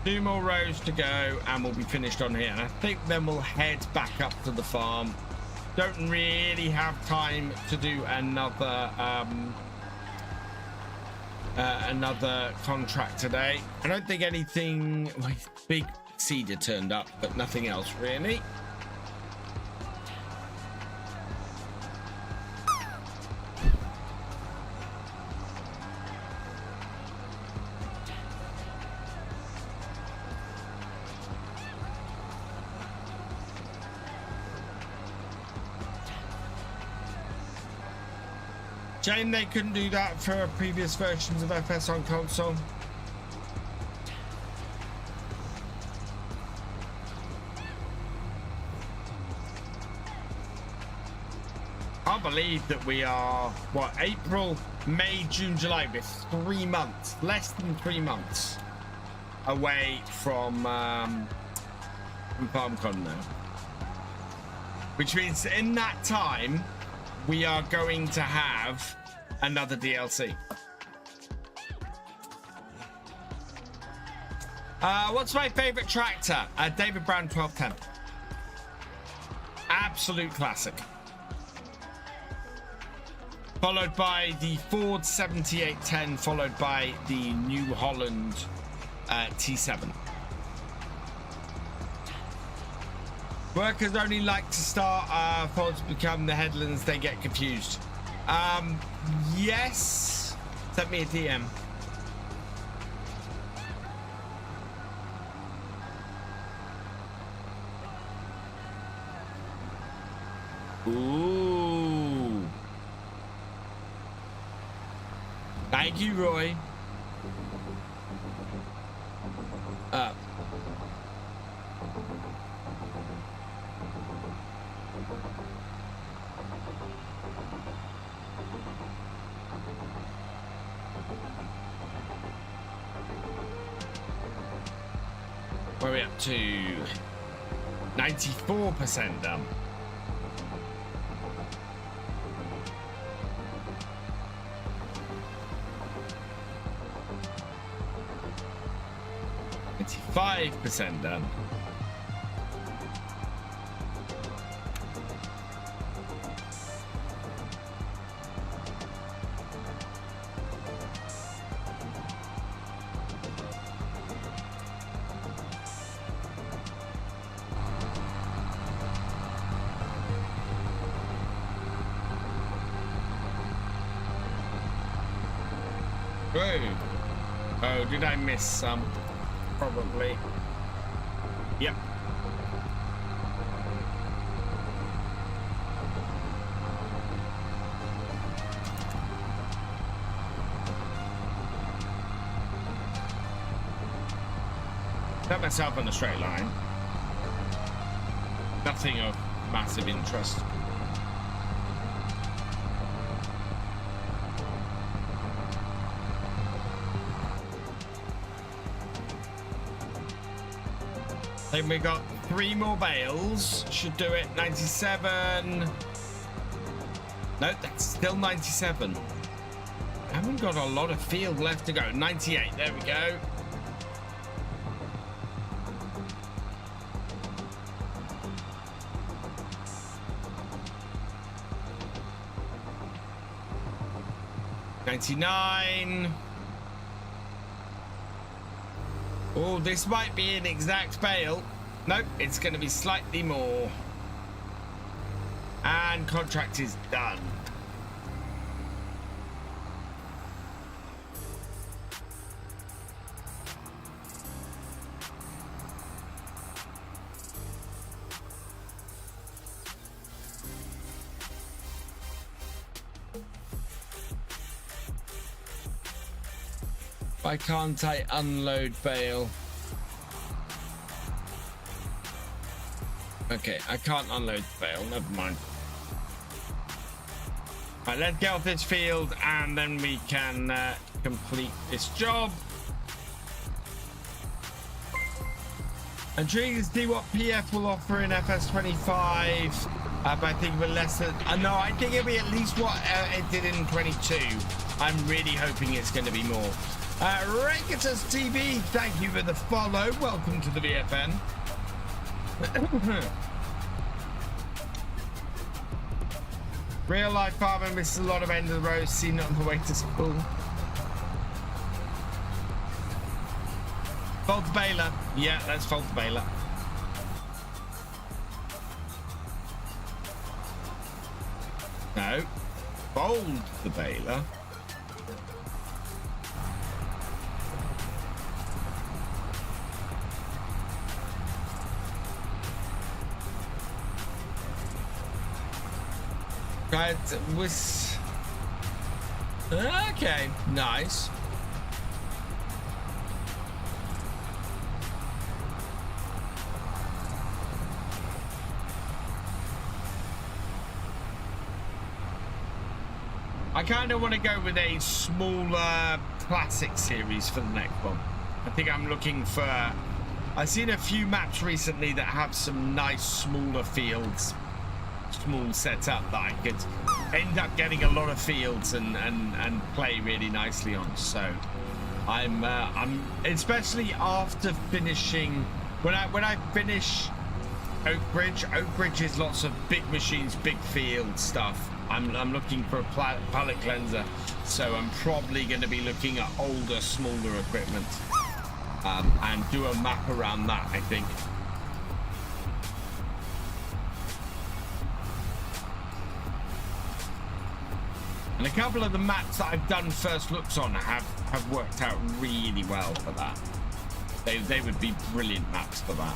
Two more rows to go and we'll be finished on here, and I think then we'll head back up to the farm. Don't really have time to do another another contract today. I don't think anything like big cedar turned up, but nothing else really. Shame they couldn't do that for previous versions of FS on console. I believe that we are, what, April, May, June, July, with 3 months, less than 3 months away from FarmCon now. Which means in that time, we are going to have another DLC. What's my favorite tractor? David Brown 1210. Absolute classic. Followed by the Ford 7810, followed by the New Holland T7. Workers only like to start Fords become the headlands, they get confused. Yes. Send me a DM. Ooh. Thank you, Roy. Up. Where are we up to? 94% done. %5 done. Whoa. Oh, did I miss some? Probably. Yep. Got myself on a straight line. Nothing of massive interest. Then we got 3 more bales. Should do it. 97. No, that's still 97. Haven't got a lot of field left to go. 98. There we go. $99. Oh, this might be an exact bale. Nope, it's going to be slightly more. And contract is done. Why can't I unload bale? Okay, I can't unload bale, never mind. Right, let's get off this field and then we can complete this job. Intrigued to see what PF will offer in FS25. But I think we're less than... no, I think it'll be at least what it did in 22. I'm really hoping it's going to be more. Regatus TV, thank you for the follow. Welcome to the VFN. Real life farmer misses a lot of end of the road, seen it on the way to school. Fault baler. Yeah, that's fault baler. No. Fold the baler. Right, was okay, nice. I kind of want to go with a smaller classic series for the next one. I think I'm looking for... I've seen a few maps recently that have some nice smaller fields. Small setup that I could end up getting a lot of fields and play really nicely on. So I'm especially after finishing when I finish Oak Bridge is lots of big machines, big field stuff. I'm looking for a pallet cleanser, so I'm probably going to be looking at older, smaller equipment and do a map around that, I think. And a couple of the maps that I've done first looks on have worked out really well for that. They would be brilliant maps for that.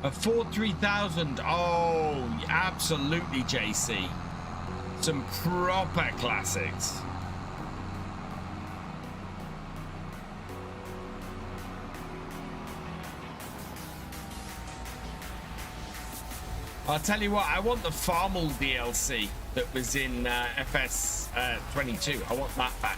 A Ford 3000. Oh, absolutely, JC. Some proper classics. I'll tell you what, I want the Farmal DLC that was in FS22. I want that back.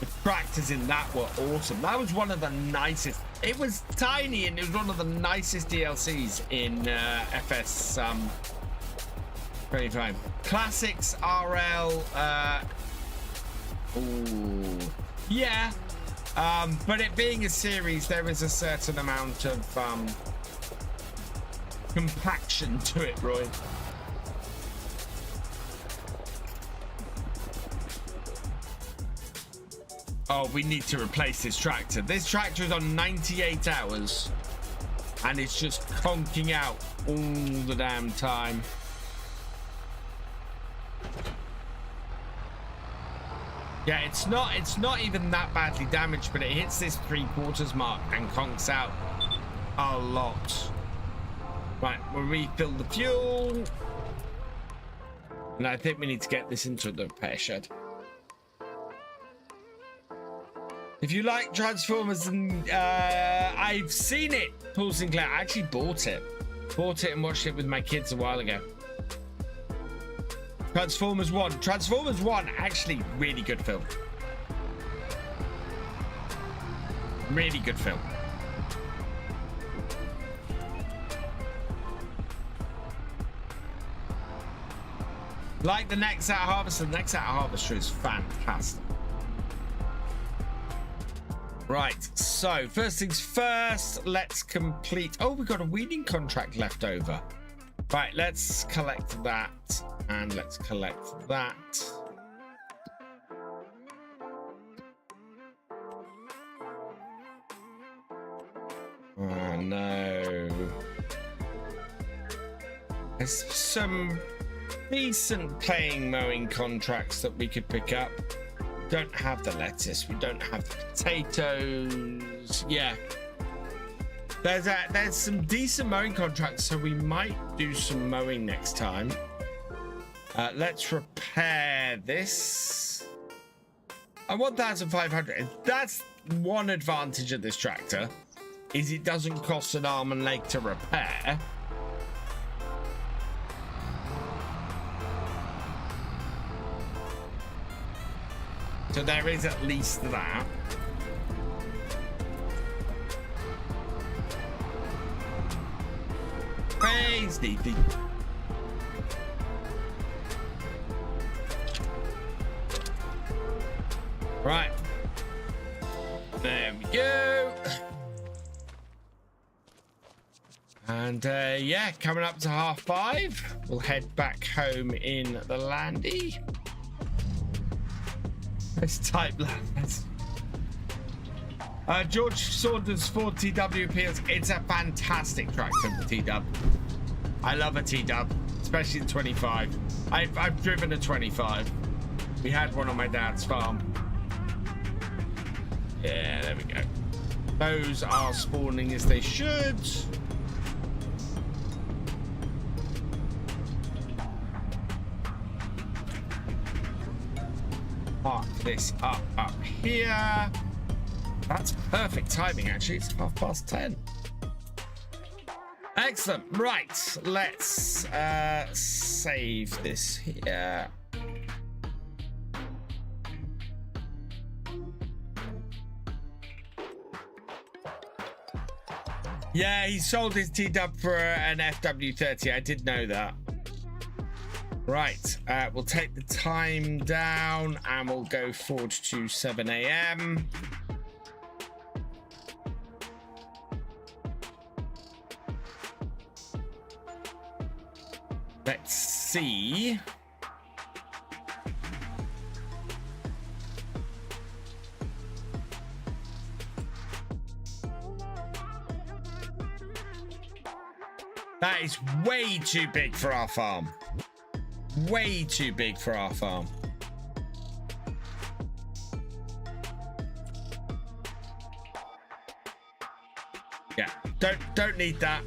The tractors in that were awesome. That was one of the nicest. It was tiny and it was one of the nicest DLCs in FS25. Classics, RL. Ooh, yeah. But it being a series, there is a certain amount of compaction to it, Roy. Oh, we need to replace this tractor. This tractor is on 98 hours and it's just conking out all the damn time. Yeah, it's not even that badly damaged, but it hits this 3/4 mark and conks out a lot. Right, we'll refill the fuel. And I think we need to get this into the repair shed. If you like Transformers, and I've seen it, Paul Sinclair. I actually bought it and watched it with my kids a while ago. Transformers 1, actually really good film. Really good film. Like the next out harvester. The next out harvester is fantastic. Right, so first things first, let's complete. Oh, we've got a weeding contract left over. Right, let's collect that and let's collect that. Oh no. There's some decent paying mowing contracts that we could pick up. Don't have the lettuce, we don't have the potatoes. Yeah, there's some decent mowing contracts, so we might do some mowing next time. Let's repair this. 1,500. That's one advantage of this tractor, is it doesn't cost an arm and leg to repair. So there is at least that. Crazy. Right. There we go. And yeah, coming up to 5:30. We'll head back home in the landy. Let's type that. George Sodus 4TW appeals. It's a fantastic tractor, the T-Dub. I love a T-Dub, especially the 25. I've driven a 25. We had one on my dad's farm. Yeah, there we go. Those are spawning as they should. Park this up here. That's perfect timing, actually. It's 10:30. Excellent. Right, let's save this here. Yeah, he sold his T-Dub for an FW30. I did know that. Right, we'll take the time down and we'll go forward to 7 AM. Let's see. That is way too big for our farm. Way too big for our farm. Yeah, don't need that.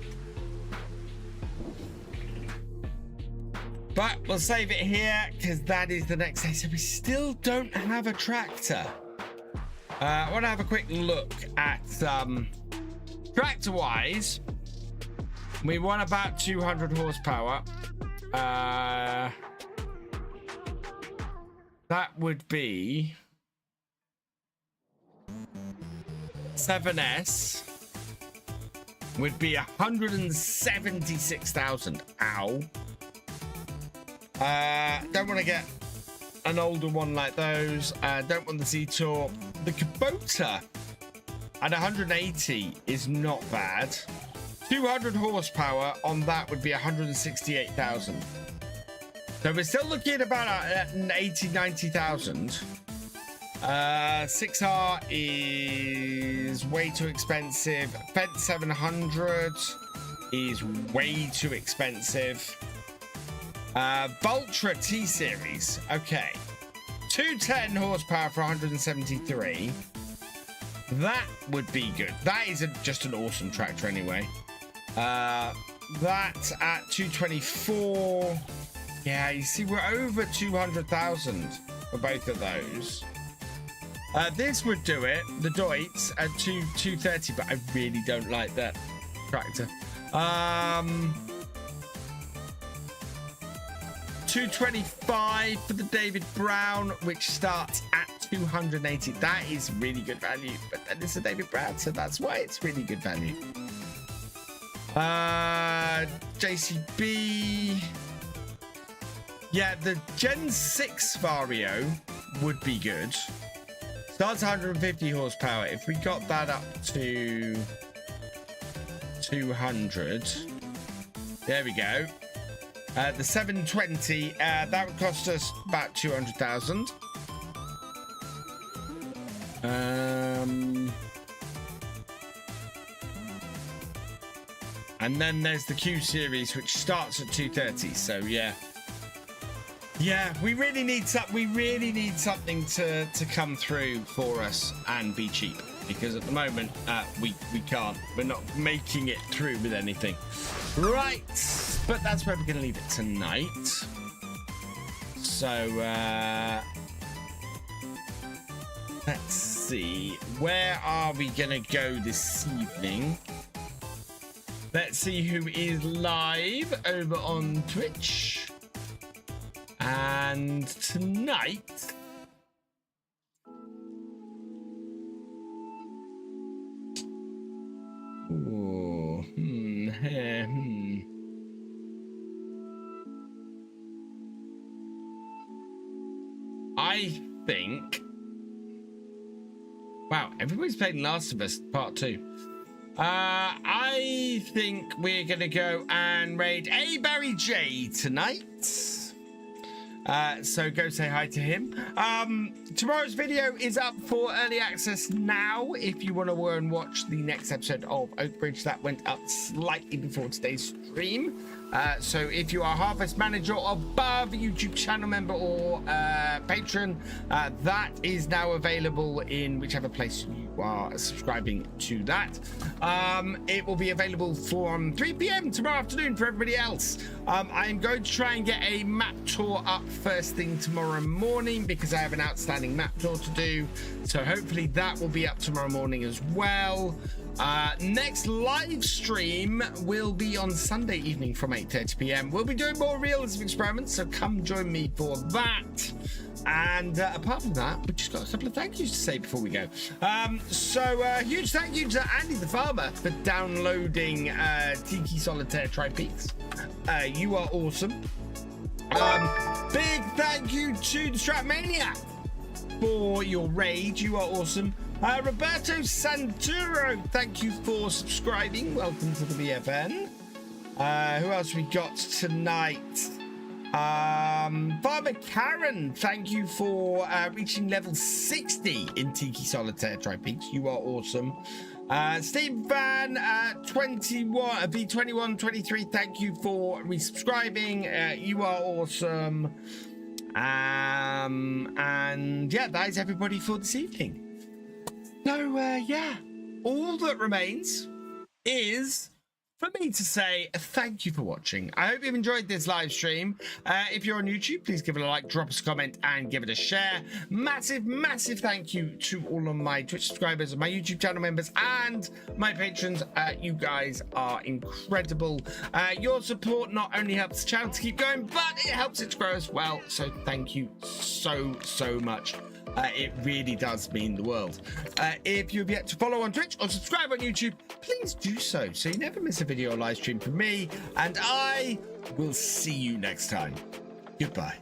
But we'll save it here because that is the next day. So we still don't have a tractor. I want to have a quick look at tractor-wise. We want about 200 horsepower. That would be 7S. Would be 176,000. Ow. Don't want to get an older one like those. Don't want the Z-Tour. The Kubota at 180 is not bad. 200 horsepower on that would be 168,000. So we're still looking at about 80, 90,000. 6R is way too expensive. Fed 700 is way too expensive. Valtra T-Series. Okay. 210 horsepower for 173. That would be good. That is just an awesome tractor anyway. That at 224. Yeah, you see, we're over 200,000 for both of those. This would do it. The Deutz at 230, but I really don't like that tractor. 225 for the David Brown, which starts at 280. That is really good value, but then it's a David Brown, so that's why it's really good value. JCB. Yeah, the Gen 6 Vario would be good. Starts 150 horsepower. If we got that up to 200, there we go. The 720, that would cost us about 200,000. And then there's the Q series, which starts at 230. So yeah, we really need something to come through for us and be cheap, because at the moment we can't. We're not making it through with anything. Right, but that's where we're going to leave it tonight. So let's see, where are we going to go this evening? Let's see who is live over on Twitch. And tonight, ooh, I think, wow, everybody's playing Last of Us Part 2. I think we're gonna go and raid A Barry J tonight. So go say hi to him. Tomorrow's video is up for early access now. If you want to go and watch the next episode of Oakbridge, that went up slightly before today's stream. So if you are Harvest Manager or above, YouTube channel member or patron, that is now available in whichever place you are subscribing to that. It will be available from 3 p.m. tomorrow afternoon for everybody else. I'm going to try and get a map tour up first thing tomorrow morning, because I have an outstanding map tour to do. So hopefully that will be up tomorrow morning as well. Next live stream will be on Sunday evening from 8:30 p.m. We'll be doing more realism experiments, so come join me for that. And apart from that, we've just got a couple of thank yous to say before we go. Huge thank you to Andy the Farmer for downloading Tiki Solitaire Tri-Peaks. You are awesome. Big thank you to the Stratmaniac for your raid. You are awesome. Roberto Santuro, thank you for subscribing. Welcome to the BFN. Who else we got tonight? Farmer Karen, thank you for reaching level 60 in Tiki Solitaire Tri-Peaks. You are awesome. Steve Van 21 V2123, thank you for resubscribing. You are awesome. And yeah, that is everybody for this evening. So yeah, all that remains is for me to say thank you for watching. I hope you've enjoyed this live stream. If you're on YouTube, please give it a like, drop us a comment, and give it a share. Massive, massive thank you to all of my Twitch subscribers, my YouTube channel members, and my patrons. You guys are incredible. Your support not only helps the channel to keep going, but it helps it to grow as well. So thank you so much. It really does mean the world. If you've yet to follow on Twitch or subscribe on YouTube, please do so you never miss a video or live stream from me, and I will see you next time. Goodbye.